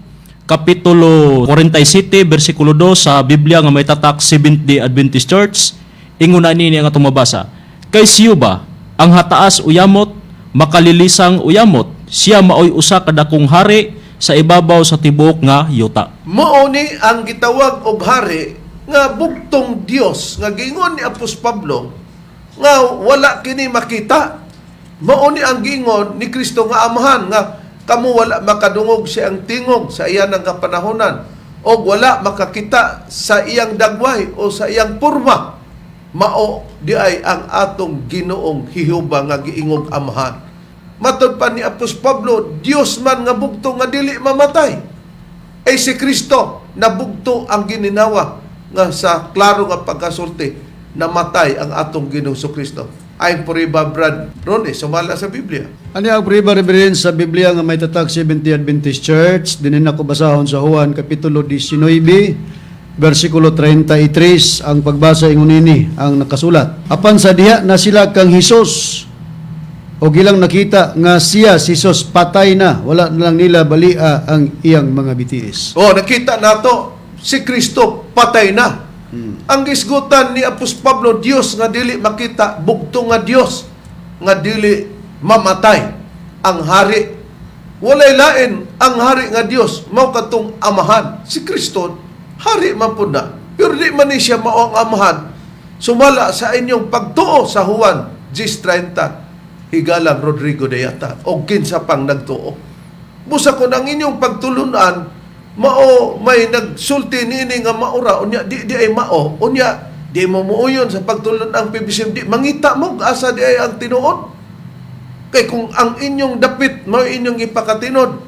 S3: Kapitulo 47, versikulo 2 sa Biblia nga may tatak Seventh-day Adventist Church, ingon na nini ang atong mabasa. Kay Hiyuba, ang hataas uyamot, makalilisang uyamot, siya maoy usa ka dakong hari sa ibabaw sa tibuok nga yuta.
S1: Mao ni ang gitawag og hari nga bugtong Dios nga giingon ni Apostol Pablo nga wala kini makita. Mao ni ang giingon ni Kristo nga amahan nga kamo wala makadungog sa iyang tingog sa iyang kapanahonan o wala makakita sa iyang dagway o sa iyang porma. Mao di ay ang atong Ginoong Jehova nga giingog amahan. Matod pa ni Apostol Pablo, Dios man nga bugto nga dili mamatay. Ay si Kristo na bugto ang gininawa nga sa klaro nga pagkasulti namatay ang atong Ginoong Kristo. Ayon po riba, Brad Ronnie, sumala sa Biblia.
S4: Ano ang priba reverend sa Biblia nga may tatak Seventh-day Adventist Church? Dinin ako basahon sa Juan Kapitulo 19, versikulo 33, ang pagbasa ingon ini ang nakasulat. Apan sa diha na sila kang Hesus, o gilang nakita nga siya si Jesus patay na, wala na lang nila balia ang iyang mga bitiis.
S1: Nakita nato si Kristo patay na. Ang gisgutan ni Apostol Pablo, Dios nga dili makita, bugto nga Dios nga dili mamatay. Ang hari, walay lain ang hari nga Dios, mao katong amahan. Si Kristo, hari man pud na. Pero di man ni siya mao ang amahan. Sumala sa inyong pagtuo sa Juan 10:30, higalang Rodrigo de Yata, o kinsa pang nagtuo. Busa ko ng inyong pagtulunan, mao may nagsulti nini nga maura unya di ay mao unya di mo muuyon sa pagtulon ang PBCM di mangita mo asa di ay ang tinuod Kay kung ang inyong dapit, mao inyong ipakatinod,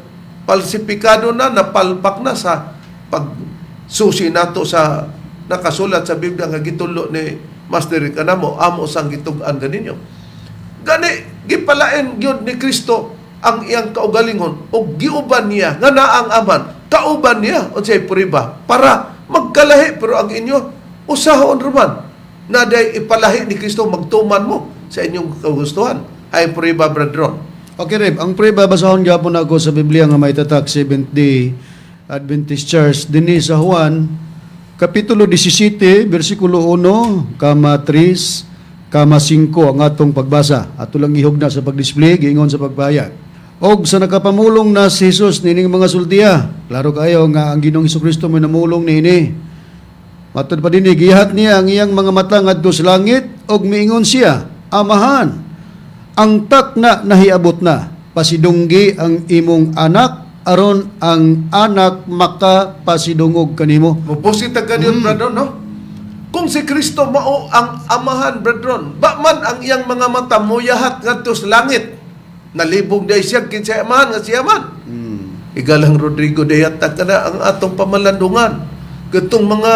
S1: palsipikado na, napalpak na sa pagsusi nato sa nakasulat sa Biblia nga gitulo ni Master Rick Anamo, amo sang gitug-an ganinyo. Gani, gipalain yun ni Kristo ang iyang kaugalingon o giuban niya nga naang aman, kauban niya unsay puriba para magkalahi, pero ang inyo usahon ruman na day ipalahi ni Kristo, magtuman mo sa inyong kagustuhan. Ay puriba, brethren.
S4: Okay, Reb. Ang prueba, basahon gyapon ako sa Biblia nga may tatak Seventh-day Adventist Church dinhi sa Juan, Kapitulo 17, versikulo 1, kama 3, kama 5 ang atong pagbasa. Ato lang ihugna sa pag-display, giingon sa pagbayad. Og sa nakapamulong na si Jesus nining mga sultiya, klaro kayo nga ang Ginoong Hesukristo may namulong niini. Matod pa dinhi, gihat niya ang iyang mga mata ngadto sa langit, og miingon siya, Amahan, ang tak na nahiabot na, pasidunggi ang imong anak, aron ang anak makapasidungog kanimo.
S1: Mupusit ang ganyan, brethren, no? Kung si Kristo mao ang amahan, brethren, man ang iyang mga mata muyahat ngadto sa langit, nalibog day siya kinsay amahan nga siya man. Igalang Rodrigo Dayata ka na ang atong pamalandungan. Gatong mga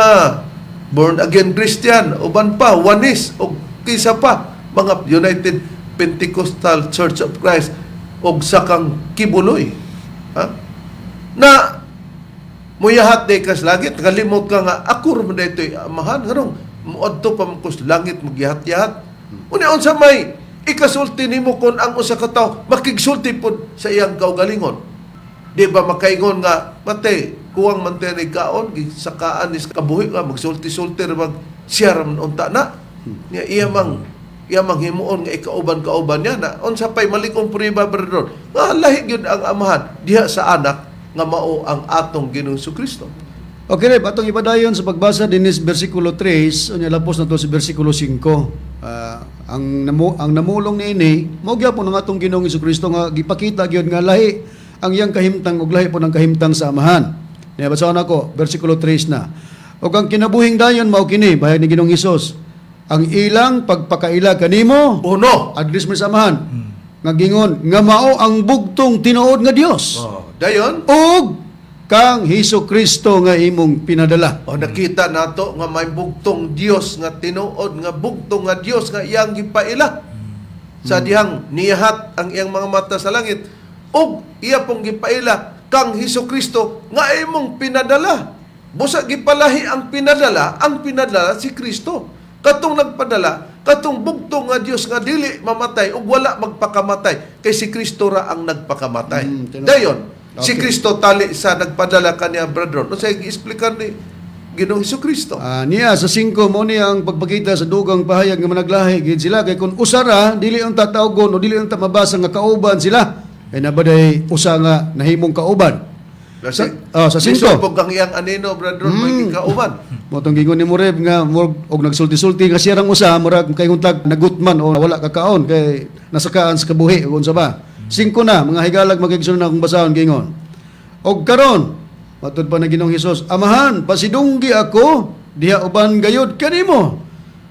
S1: born again Christian, uban pa, Wanis, o kisa pa, mga United Pentecostal Church of Christ, o sakang kibuloy. Ha? Na muyahat day kas langit, kalimot ka nga, ako rin na ito'y amahan, harong, muadto pa mo kus langit, magyahat-yahat. Unaon sa may, ikasulti nimo kon ang usa ka tawo makigsulti pod sa iyang kaugalingon. Di ba makaingon nga, matay, kuwang mantenig kaon, gisakaan ni kabuhi nga, magsulti-sulti mag siya raman unta na. Iya mang himuon nga ikauban-kauban niya na unsa pay malikong puriba, brethren, nga lahi gyud ang amahan diha sa anak nga mao ang atong Ginoong Kristo.
S4: Okay, Reb, atong ipadayon sa pagbasa dinis versikulo 3, unya lapos na to sa versikulo 5. Ang namulong niini, mao gyapon ang atong Ginoong Hesukristo nga gipakita gyud nga lahi ang iyang kahimtang ug lahi po ng kahimtang sa amahan. Niya basahon ako, versikulo 3 na. Ug ang kinabuhing dayon mao kini, bayag ni Ginoong Hesus, ang ilang pagpakaila kanimo,
S1: Uno,
S4: adres mo sa amahan, nga gingon, nga mao ang bugtong tinuod nga Dios.
S1: dayon,
S4: Og kang Hesukristo nga imong pinadala.
S1: nakita nato nga may bugtong Dios nga tinuod, nga bugtong nga Dios nga iyang gipaila. Sa dihang niyahat ang iyang mga mata sa langit, og iya pong gipaila kang Hesukristo nga imong pinadala. Busa gipalahi ang pinadala si Kristo. Katong nagpadala, katong bugtong nga Dios nga dili mamatay ug wala magpakamatay, kay si Kristo ra ang nagpakamatay. Dayon, si
S4: Okay.
S1: Kristo tali sa nagpadala kaniya, brethren. Unsay gi-explicar ni Ginoong Hesukristo?
S4: Niya sa 5 mo niya ang pagpakita sa dugang pahayag nga managlahi gid sila kay kun usara dili ang tatawgon o dili ang mabasa nga kauban sila. Kay nabaday usa nga nahimong kauban. Sa 5.
S1: Lisod ang iyang anino, brethren, may kauban.
S4: Mo tong gingon ni Mureb nga og nagsulti-sulti nga siya rang usa murag kay untag nagutman o wala kakaon kay nasakaan sa kabuhi ug unsa ba. 5 na mga higalag magigsunod na akong basahon gingon. Og karon matud pa na Ginoong Hesus, Amahan, pasidunggi ako diha uban gayud kanimo.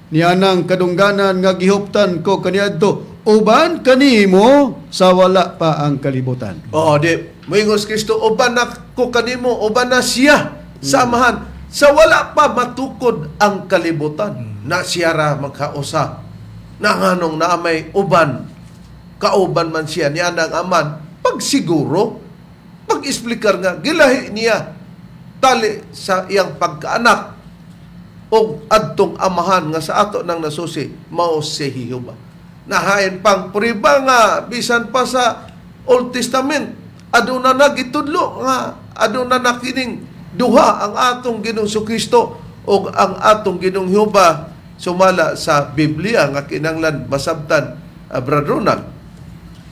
S4: Nianang kadungganan nga gihuptan ko kaniadto uban kanimo sa wala pa ang kalibutan.
S1: Oo, di. Moingos Kristo, uban na ko kanimo, uban na siya sa amahan. Sa wala pa matukod ang kalibutan, na siya ra magkausa. Na nganong na may uban, kauban man siya niya ng aman, pagsiguro, pag-explicar nga, gilahi niya tali sa iyang pagkaanak o adtong amahan nga sa ato nang nasusi, mao si Jehova. Nahain pang puriba nga, bisan pa sa Old Testament, aduna nagitudlo nga aduna nakining duha ang atong Ginoong Kristo o ang atong Ginoong Jehova sumala sa Biblia nga kinanglan masabtan, Brad Ronald.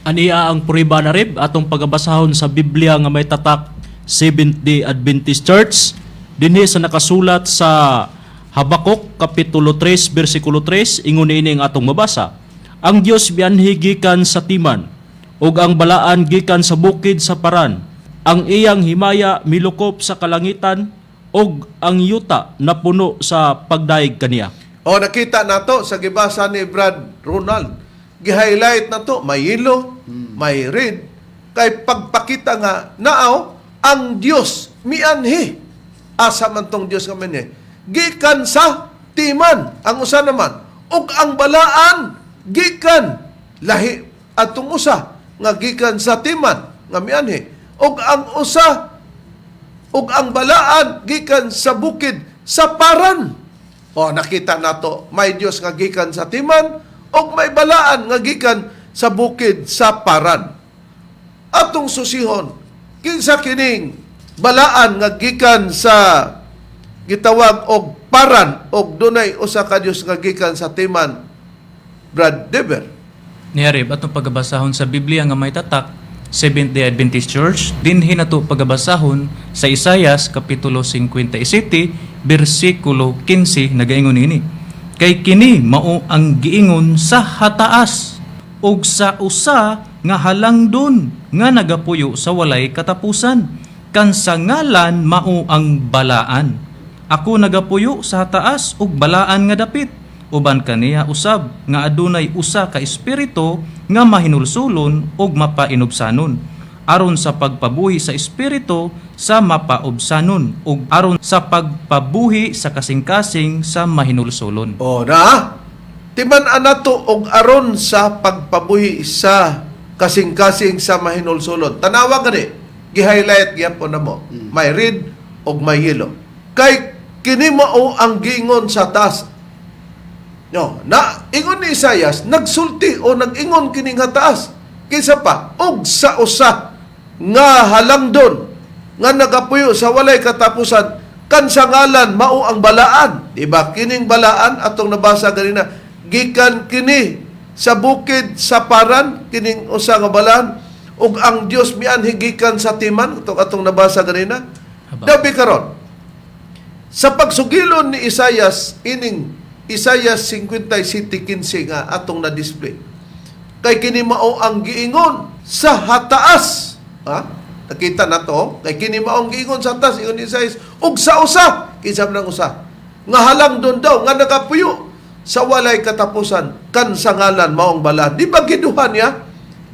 S3: Ania ang puriba na rib atong pagabasahon sa Biblia nga may tatak Seventh-day Adventist Church dinhi sa nakasulat sa Habakuk Kapitulo 3 versikulo 3 ingon ini ang atong mabasa. Ang Dios bianhi gikan sa timan ug ang balaan gikan sa bukid sa paran. Ang iyang himaya milukop sa kalangitan ug ang yuta napuno sa pagdaig kaniya.
S1: O nakita nato sa gibasa ni Brad Ronald gi-highlight na to, may yellow, may red, kay pagpakita nga naaw ang Dios mianhi. Asa man tong Dios nga mianhi? Gikan sa timan ang usa naman, ug ang balaan gikan lahi atong usa nga gikan sa timan nga mianhi, ug ang usa ug ang balaan gikan sa bukid sa paran. O nakita nato, may Dios nga gikan sa timan ug may balaan nga gikan sa bukid sa paran. Atong susihon, kinsa kining balaan nga gikan sa gitawag og paran og dunay usa ka Dios nga gikan sa timan, Brad Deber?
S2: Niyarib, atong pagabasahon sa Biblia nga may tatak, Seventh-day Adventist Church, dinhi nato pagabasahon sa Isaias Kapitulo 57, versikulo 15, nagaingon ini. Kay kini mao ang giingon sa hataas, ug sa usa nga halangdon nga nagapuyo sa walay katapusan, kan sa ngalan mao ang balaan. Ako nagapuyo sa hataas ug balaan nga dapit, uban kaniya usab nga adunay usa ka espiritu nga mahinulsulon ug mapainubsanon, aron sa pagpabuhi sa espiritu sa mapaubsanon ug aron sa pagpabuhi sa kasing-kasing sa mahinulsulon.
S1: O na, timan-an nato og aron sa pagpabuhi sa kasing-kasing sa mahinulsulon. Tanawa gani, gi-highlight gyapon namo. May red og may yellow. Kay kini mao ang gingon sa taas. No, na ingon ni Isaias, nagsulti o nag-ingon kining hataas. Kaysa pa, og sa usa nga halangdon nga nagapuyo sa walay katapusan, kan sa ngalan mao ang balaan. Diba? Kining balaan atong nabasa ganina, gikan kini sa bukid sa paran, kining usa nga balaan, ug ang Dios mianhi gikan sa timan, atong nabasa ganina. Dabi karon, sa pagsugilon ni Isaias, ining Isaias 57:15 nga atong na-display. Kay kini mao ang giingon sa hataas. Ha? Nakita na to. Kay kini mao ang giingon sa hataas, ingon ni Isaias, ug sa usa, kinsa man ang usa, nga halangdon daw, nga nagapuyo sa walay katapusan, kan sa ngalan maong balaan. Di ba giduhan niya?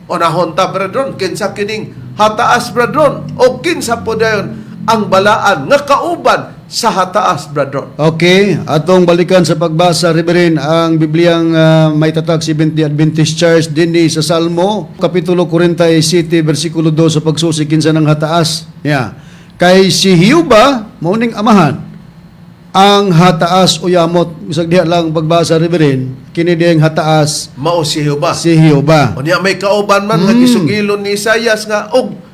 S1: O nahonta, brethren, kinsa kining hataas, brethren, o kinsa po dayon ang balaan nga kauban sa hataas, brethren.
S4: Okay, atong balikan sa pagbasa, Reverend, ang Bibliang may tatak Seventh-day Adventist Church dinhi sa Salmo, Kapitulo 47, versikulo 2 sa pagsusi kinsa ng hataas. Yeah. Kay si Hiuba, mauning amahan, ang hataas o yamot. Bisag diha lang pagbasa, Reverend, kini diyang hataas,
S1: Mao si Jehovah.
S4: si Hiuba.
S1: O niya may kauban man nga gisugilon ni Isaias nga og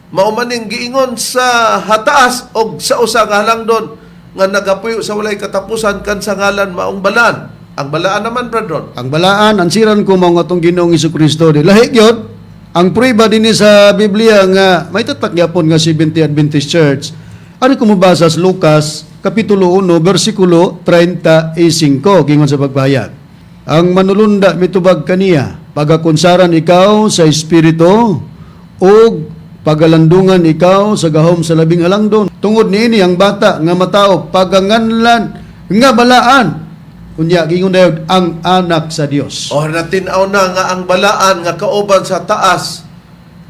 S1: mao man ning giingon sa hataas og sa usa nga halangdon nga nagapuyo sa walay katapusan, kan sa ngalan maong balaan. Ang balaan naman, brethren,
S4: Ang balaan, ang siran ko mga itong Ginoong Jesucristo. Lahi yun, ang prueba din sa Biblia nga may tatak yapon nga Seventh-day Adventist Church. Ano kung mabasa sa Lucas, Kapitulo 1, versikulo 35, gingon sa pagpahayag. Ang manulunda mitubag kaniya, pagakunsaran ikaw sa Espiritu, o pagalandungan ikaw sa gahom sa labing halangdon. Tungod niini ang bata nga matao paganganlan nga balaan. Kunya gingon dayon ang anak sa Dios.
S1: o natinaw na nga ang balaan nga kauban sa taas,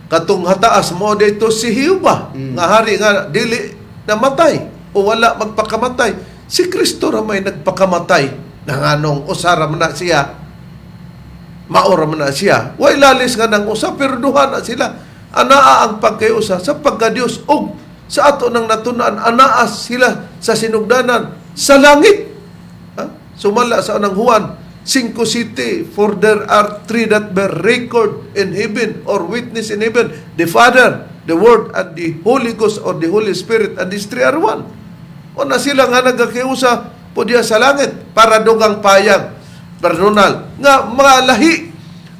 S1: katong hataas mo dito si Jehovah, nga hari nga dili namatay o wala magpakamatay. Si Kristo ra may nagpakamatay, nanganong usara man na siya, maora man na siya. Way lalis nga nang usa, pero duha na sila. Anaa ang pagkayusa sa pagka-Dios og sa ato nang natunan, anaas sila sa sinugdanan sa langit. Ha? Sumala sa unang Juan 5:7, for there are three that bear record in heaven or witness in heaven, the Father, the Word, and the Holy Ghost or the Holy Spirit, and these three are one. O na sila nga nagkakiusa po diya sa langit para dugang payag, Bernal, nga mga lahi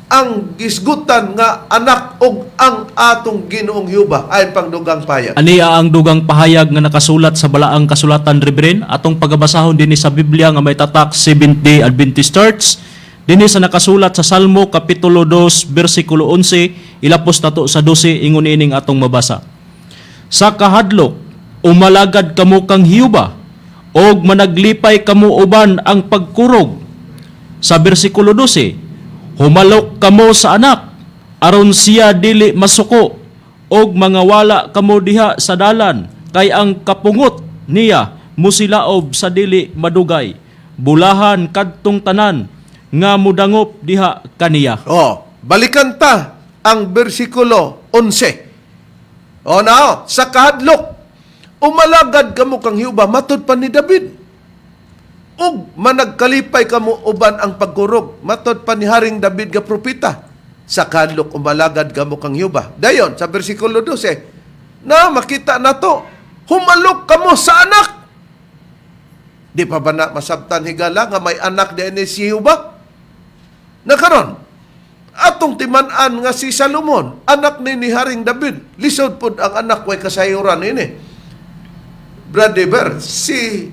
S1: ang gisgutan nga anak og ang atong Ginoong Jehovah ay pangdugang payag.
S3: Ania ang dugang pahayag nga nakasulat sa balaang kasulatan, Reverend, atong pagabasahon dinhi sa Biblia nga may tatak Seventh-day Adventist Church, dinhi sa nakasulat sa Salmo Kapitulo 2 versikulo 11, ilapos nato sa 12, ingon ining atong mabasa. Sa kahadlok umalagad kamo kang Hiuba, og managlipay kamo uban ang pagkurog. Sa versikulo 12, Humalok kamo sa anak, aron siya dili masuko, og mga wala kamo diha sa dalan, kay ang kapungot niya musilaob sa dili madugay. Bulahan kadtong tanan, nga mudangop diha kaniya.
S1: Balikan ta ang bersikulo 11. Sa kahadlok, umalagad kamo kang Hiuba, matod pa ni David. Ug managkalipay kamo uban ang pagkurog, matod pa ni Haring David nga propeta. Sa kahadlok, umalagad kamo kang Hiuba. Dayon, sa bersikulo 12, na makita na to, humalok kamo sa anak. Di pa ba na masabtan higala nga may anak din ni si Hiuba? Nakaron, atong timan-an nga si Salomon, anak ni Haring David, lisod pod ang anak way kasayuran ini. Brad Deber, si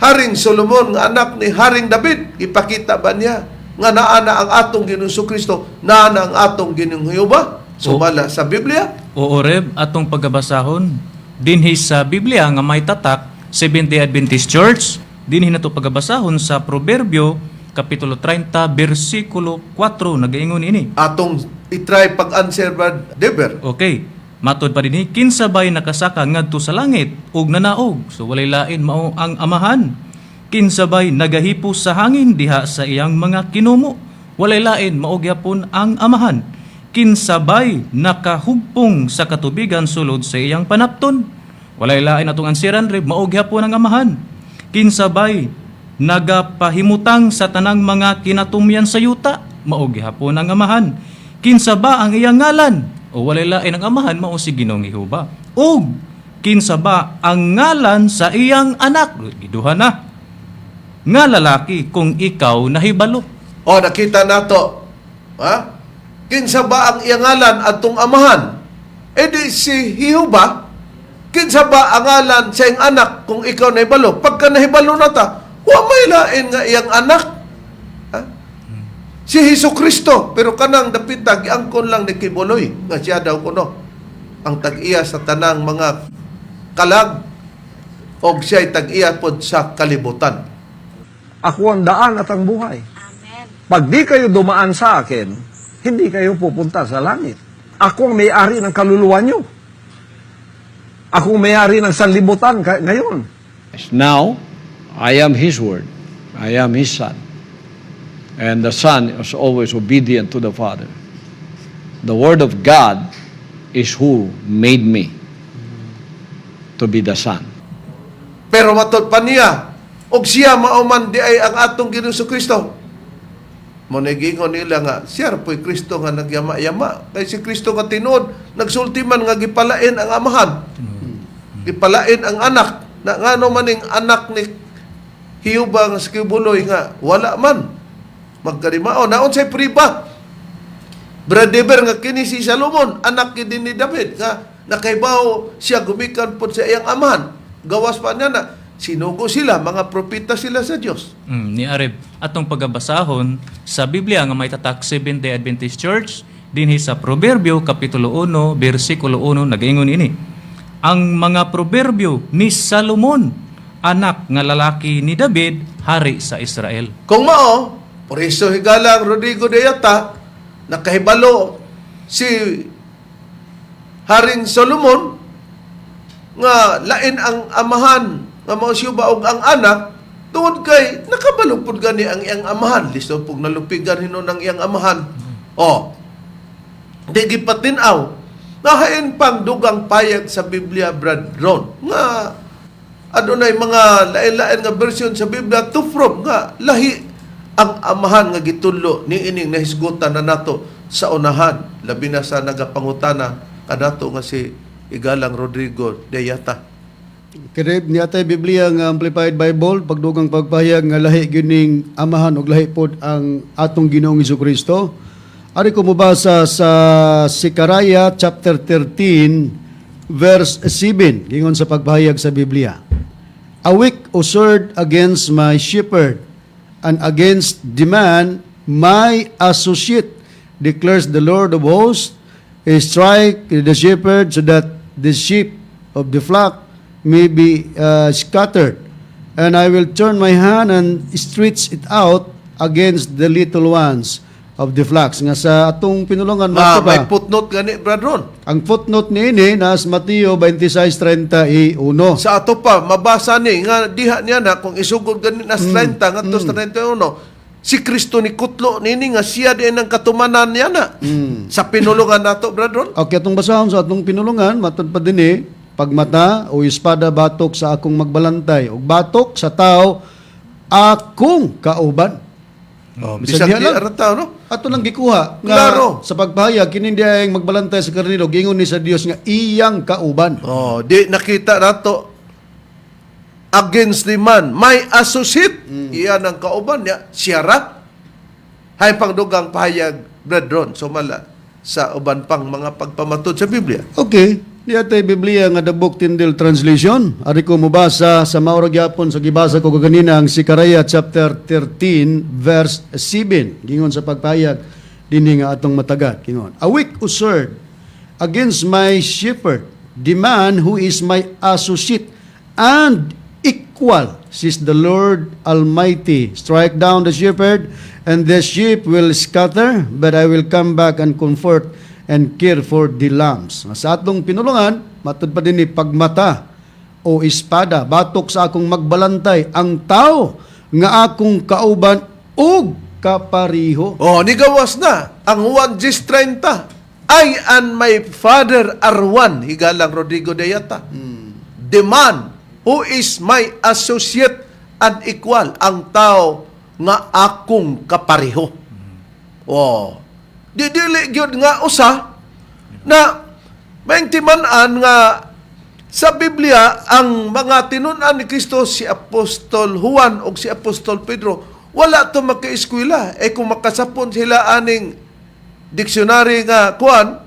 S1: Haring Solomon nga anak ni Haring David, ipakita ba niya nga naana ang atong Ginoong Kristo, naana ang atong Ginoong Hiuba? Sumala sa Biblia?
S2: Oo, Reb, atong pagabasahon dinhi sa Biblia nga may tatak Seventh-day Adventist Church, dinhi nato pagabasahon sa Proverbio Kapitulo 30, versikulo 4, nagaingon ini.
S1: Atong itry pag-answer, Brad Deber.
S2: Okay. Matod pa dinhi, kinsabay nakasaka ngadto sa langit ug nanaog, so walay lain mao ang amahan. Kinsabay nagahipos sa hangin diha sa iyang mga kinumo, walay lain mao gyapon ang amahan. Kinsabay nakahugpong sa katubigan sulod sa iyang panapton, walay lain atong ansiran rib mao gyapon ang amahan. Kinsabay nagapahimutang sa tanang mga kinatumyan sa yuta, mao gyapon ang amahan. Kinsa ba ang iyang ngalan? O walay lain ang amahan mao si Ginoong Jehova. Og kinsa ba ang ngalan sa iyang anak? Giduha na. Nga lalaki kung ikaw nahibalo.
S1: Nakita nato. Kinsa ba ang iyang ngalan atong amahan? Di si Jehova, kinsa ba ang ngalan sa iyang anak kung ikaw nahibalo? Pagka nahibalo na ta, wa may lain nga iyang anak. Si Hesukristo, pero kanang dapit giangkon lang ni Kibuloy, nga siya daw kuno ang tag-iya sa tanang mga kalag, o siya'y tag-iya pod sa kalibutan.
S8: Ako ang daan at ang buhay. Pag di kayo dumaan sa akin, hindi kayo pupunta sa langit. Ako ang may-ari ng kaluluwa nyo. Ako ang may-ari ng sanlibutan ngayon.
S9: Now, I am His Word. I am His Son. And the Son is always obedient to the Father. The Word of God is who made me to be the Son.
S1: Pero matod pa niya, og siya mauman di ay ang atong Ginoong Kristo. Monegingon nila nga, siya po'y Kristo nga nagyama-yama. Kay si Kristo nga tinuod, nagsultiman nga gipalain ang amahan. Gipalain ang anak. Na ngano maning anak ni Hiuba nga si Kibuloy nga, wala man. Magkarimao. Naon sa'y priba. Brad Deber nga kini si Salomon, anak din ni David, nga nakaibaw siya gumikan po sa iyang amahan. Gawas pa niya na, sinugo sila, mga propeta sila sa Diyos.
S2: Ni Areb, atong pagabasahon sa Biblia nga may tatak Seventh-day Adventist Church, dinhi sa Proverbio Kapitulo 1, versikulo 1, nagaingon ini. Ang mga proverbio ni Salomon, anak nga lalaki ni David, hari sa Israel.
S1: Kung mao, por eso higalang Rodrigo de Ayata, nakahibalo si Haring Solomon, nga lain ang amahan, nga mao siya baog ang anak, tungod kay nakabalupod gani ang iyang amahan. Listo pong nalupigan hinon ang iyang amahan. Di gipatinaw. Nahain pang dugang payag sa Biblia, Brad Ron, nga adunay mga lain-lain nga version sa Biblia to from nga lahi ang amahan nga gitulo ni ining nahisgutan na nato sa unahan, labi na sa nagapangutana kanato nga si Igalang Rodrigo de Ayata.
S4: Kirib niya tayo Biblia nga Amplified Bible, pagdugang pagpahayag nga lahi gining amahan og lahi pod ang atong Ginoong Jesucristo. Ari ko mabasa sa Zechariah chapter 13 verse 7 gingon sa pagpahayag sa Biblia. A weak sword against my shepherd, and against the man, my associate, declares the Lord of hosts. He strike the shepherd so that the sheep of the flock may be scattered. And I will turn my hand and stretch it out against the little ones of the flocks. Nga sa atong pinulungan,
S1: May
S4: ba?
S1: footnote gani, Brad Ron.
S4: Ang footnote niini nas Mateo 26:31.
S1: Sa ato pa, mabasa ni, nga diha niya na, kung isugod gani nas 30, nga tos 31, si Kristo ni Kutlo nini nga siya din ang katumanan niya na. Sa pinulungan nato, Brad Ron.
S4: Okay, atong basahon sa atong pinulungan, matod pa dinhi, pagmata o espada batok sa akong magbalantay, o batok sa tao akong kauban.
S1: Bisag di
S4: lang.
S1: arata, no?
S4: Ato lang gikuha nga
S1: Klaro.
S4: sa pagpahayag kini diay ang magbalantay sa karnero gingon ni sa Dios nga iyang kauban.
S1: Di nakita nato against the man, may associate, iyan ang kauban niya, siya ra. Hay pangdugang pahayag, Brad Ron, sumala sa uban pang mga pagpamatod sa Biblia.
S4: Okay, diya tay Biblia nga the book Tyndale translation. Ari ko mobasa sa maura gyapon sa gibasa ko kaganina ang Sikaraya chapter 13 verse 7. Gingon sa pagpahayag dinhi nga atong matagat gingon. A weak usard against my shepherd, the man who is my associate and equal, says the Lord Almighty. Strike down the shepherd, and the sheep will scatter, but I will come back and comfort and care for the lambs. Sa atong pinulungan, matud pa din ni pagmata o espada, batok sa akong magbalantay, ang tao nga akong kauban ug kapariho.
S1: Ni gawas na ang Juan 10:30. I and my father are one. Higalang Rodrigo de Ayata. The man who is my associate and equal, ang tao nga akong kapariho. Dili gyud nga usa na maintiman-an nga sa Biblia ang mga tinun-an ni Kristo, si Apostol Juan o si Apostol Pedro, wala to makaeskwela. Kung makasapon sila aning dictionary nga kuan,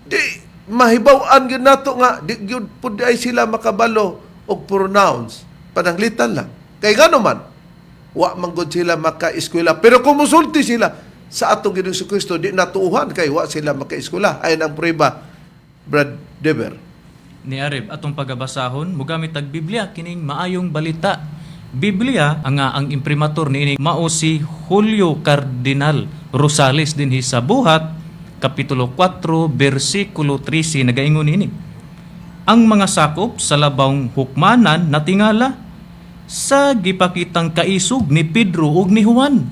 S1: di mahibaw-an gyud nato nga di gyud pud ay sila makabalo og pronouns. Pananglitan lang. Kay ngano man, wa man gud sila makaeskwela. Pero kung musulti sila sa atong Ginoong Kristo, di natuuhan kay wa sila makaeskwela. Ayon ang prueba, Brad Deber.
S2: Ni Arib, atong pagabasahon, mugamit tag Biblia, kining maayong balita. Biblia, ang imprimatur ni mao si Julio Cardinal Rosales dinhi sa Buhat, Kapitulo 4, versikulo 13, nagaingon ini. Ang mga sakop sa labawng hukmanan natingala sa gipakitang kaisog ni Pedro ug ni Juan,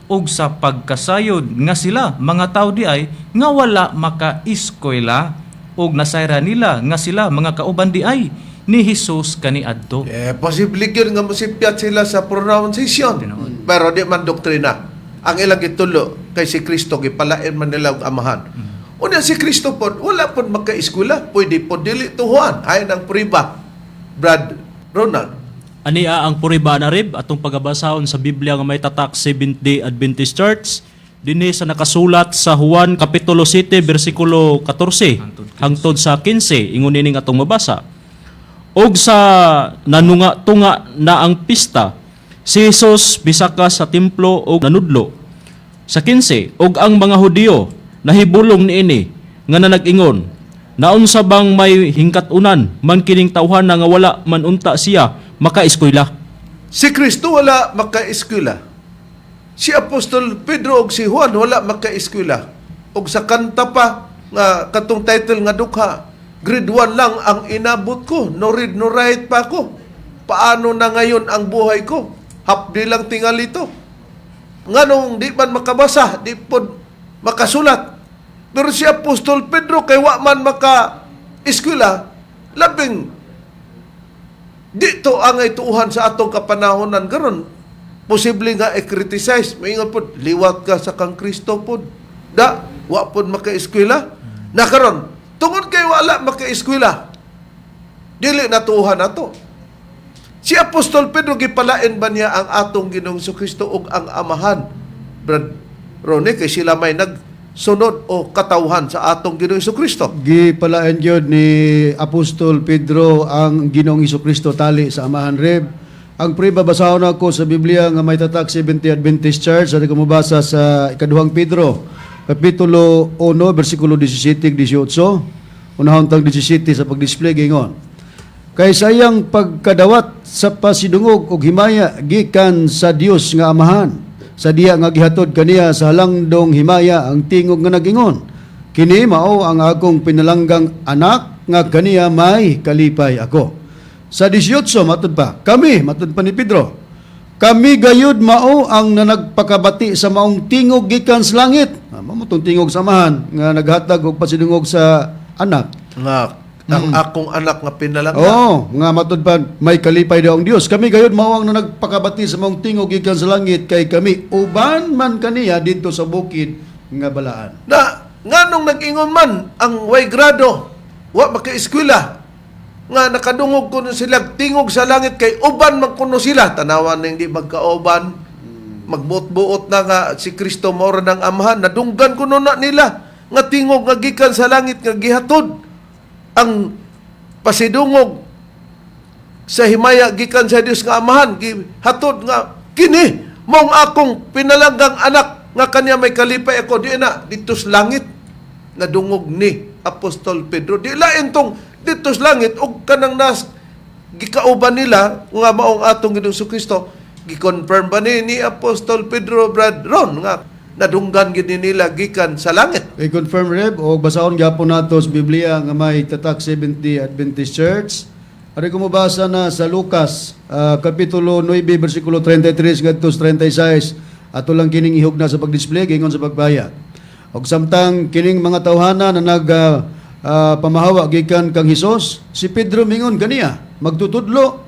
S2: ug sa pagkasayod nga sila mga tao di ay nga wala maka-eskwela, ug nasayra nila nga sila mga kauban di ay ni Jesus kaniadto.
S1: Posible yun nga musipyat sila sa pronunciation. Pero di man doktrina. Ang ilang gitulo kay si Kristo, gipalain man nila ang amahan. Una si Kristo po, wala po maka-eskwela. Pwede po dili tuhuan. Ayon ang prueba, Brad Ronald.
S3: Ania ang puriba na rib atong pagabasahon sa Biblia nga may tatak Seventh-day Adventist Church dinhi sa nakasulat sa Juan Kapitulo 7 versikulo 14 hangtod sa 15 ingon ining atong mabasa. Og sa nanunga-tunga na ang pista, si Jesus bisaka sa templo og nanudlo. Sa 15, og ang mga Hudiyo nahibulong niini nga nanag-ingon, naunsa bang may hingkat-unan man kining tawhan nga wala man unta siya maka-eskwela.
S1: Si Kristo wala maka-eskwela. Si Apostol Pedro ug si Juan wala maka-eskwela. Og sa kanta pa nga katong title nga dukha, grade 1 lang ang inabot ko. No read, no write pa ako. Paano na ngayon ang buhay ko? Hapdi lang tingali ito. Nganong di man makabasa, di pod makasulat. Pero si Apostol Pedro kay wa man maka-eskwela, labing dito ang ituuhan sa atong kapanahonan karon. Posible nga i-criticize. Maingon pod, liwat ka sa kang Kristo pod. Da, wa pod maka-eskwela. Na karon, tungod kay wala maka-eskwela, dili natuuhan nato. Si Apostol Pedro gipalain ba niya ang atong Ginoong Kristo ug ang amahan? Brad Ronnie, kay sila may nagsunod o katawhan sa atong Ginoong Kristo.
S4: Gipalain gyud ni Apostol Pedro ang Ginoong Kristo tali sa amahan rib. Ang pre-babasahon ako sa Biblia nga may tatak 70 Adventist Church, sa kumabasa sa ikaduhang Pedro, Kapitulo 1, versikulo 17-18, unahon tang 17 sa pag-display gingon. Kay sayang pagkadawat sa pasidungog ug himaya gikan sa Dios nga amahan, sa diha nga gihatod kaniya sa halangdong himaya ang tingog nga nagingon, kini mao ang akong pinalanggang anak nga kaniya may kalipay ako. Sa 18 matud pa, kami matud pa ni Pedro, kami gayud mao ang nanagpakabati sa maong tingog gikan sa langit. Mao tong tingog samahan nga naghatag og pasidungog sa anak.
S1: Nga, ang akong anak nga pinalangga.
S4: Oo, nga matud pa may kalipay daw ang Dios. Kami gayud mao ang nagpakabati sa maong tingog gikan sa langit kay kami uban man kaniya didto sa bukid nga balaan.
S1: Na, nganong nag-ingon man ang way grado, wa maka-eskwela, nga nakadungog kuno sila, tingog sa langit, kay uban man kuno sila, tanawan na hindi magkauban, magbuot-buot na nga si Kristo maura ng amahan, nadunggan kuno na nila, nga tingog nga gikan sa langit, nga gihatod, ang pasidungog sa himaya gikan sa Dios nga amahan, gihatod nga, kini, mong akong pinalanggang anak, nga kanya may kalipay ako, di na, dito sa langit, na dungog ni Apostol Pedro. Di lain tong dito sa langit, o kanang nas, gikauban nila, nga maong atong Ginoong Kristo, gikonfirm ba ni Apostol Pedro, Brad Ron, nga nadunggan gini nila gikan sa langit.
S4: I-confirm Reb, o basahon gyapon nato sa Biblia nga may tatak 70 Adventist Church. Ari ko mabasa na sa Lucas, Kapitulo 9, versikulo 33 ngadto sa 36, ato lang kining ihugna sa pag-display gingon sa pagbayad. Og samtang kining mga tawhana na pamahawa gikan kang Hesus, si Pedro mingon kaniya, magtutudlo.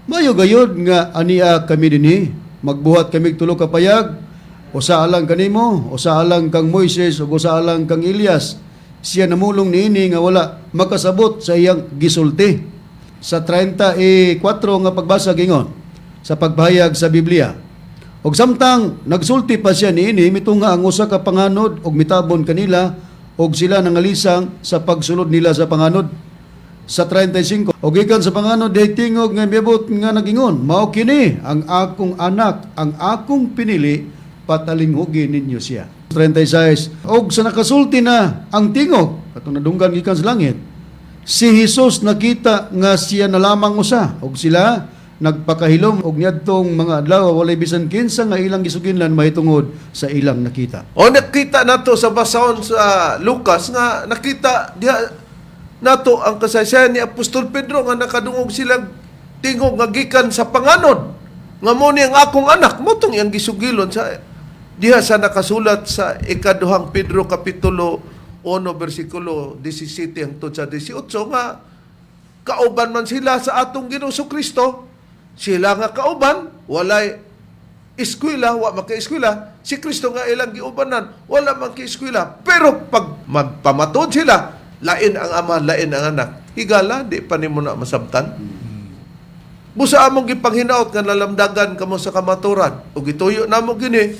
S4: Mayo gayud nga ania kami dinhi, magbuhat kami tulo ka payag, usa alang kanimo, usa alang kang Moises, ug usa alang kang Elias. Siya namulong niini nga wala makasabot sa iyang gisulti. Sa 34 nga pagbasa gingon sa pagbahayag sa Biblia. Og samtang nagsulti pa siya niini, mitunga ang usa ka panganod og mitabon kanila og sila nangalisang sa pagsulod nila sa panganod. Sa 35, og gikan sa panganod day tingog nga miabot nga nagingon, mao kini ang akong anak, ang akong pinili, patalinghugin ninyo siya. 36, og sa nakasulti na ang tingog, katong nadunggan gikan sa langit, si Jesus nakita nga siya na lamang usa, og sila nagpakahilom og niadtong mga adlaw walay bisan kinsa nga ilang gisuginlan mahitungod sa ilang nakita.
S1: O nakita nato sa basahon sa Lucas nga nakita diha nato ang kasaysayan ni Apostol Pedro nga nakadungog silang tingog nga gikan sa panganod. Nga mo ni ang akong anak, mo tong iyang gisugilon sa diha sa nakasulat sa ikaduhang Pedro kapitulo 1 versikulo 17 hangtod sa 18 nga kauban man sila sa atong Ginoong Kristo. Sila nga kauban, walay eskwela, wa maka-eskwela. Si Kristo nga ilang giubanan, wala maka-eskwela. Pero pag magpamatod sila, lain ang ama, lain ang anak. Higala, di pa ni mo na masabtan. Busa among gipanghinaot nga nalamdagan kamo sa kamaturan. O gituyo na mo gini,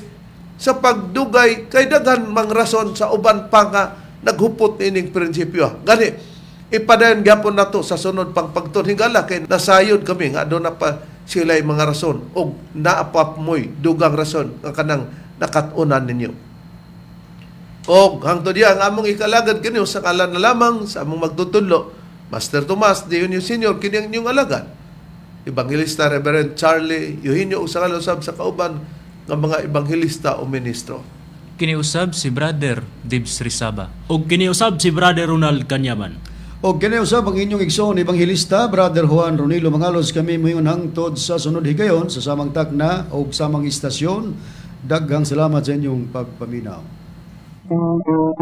S1: sa pagdugay, kay daghan mang rason sa uban pa nga naghupot ining prinsipyo. Gani, ipadayon gyapon nato sa sunod pang pagtud. Hingala kay nasayod kami nga doon na pa sila'y mga rason o naapap mo'y dugang rason nga kanang nakatunan ninyo. O hangtod diya ang among ikalagad kini sa kalan na lamang sa among magtutudlo, Master Tomas de Junio Sr. kini ang inyong alagad. Evangelista Reverend Charlie Eugenio usa ka lusab sa kauban ng mga evangelista o ministro.
S2: Kiniusab si Brother Dibs Rizaba.
S3: Og kiniusab si Brother Ronald Kanyaman.
S4: Og kiniusab ang inyong igsoon evangelista Brother Juan Ronilo Mangalos, kami moingon hangtod sa sunod higayon sa samang takna o samang istasyon. Daghang salamat sa inyong pagpaminaw.
S10: Thank you.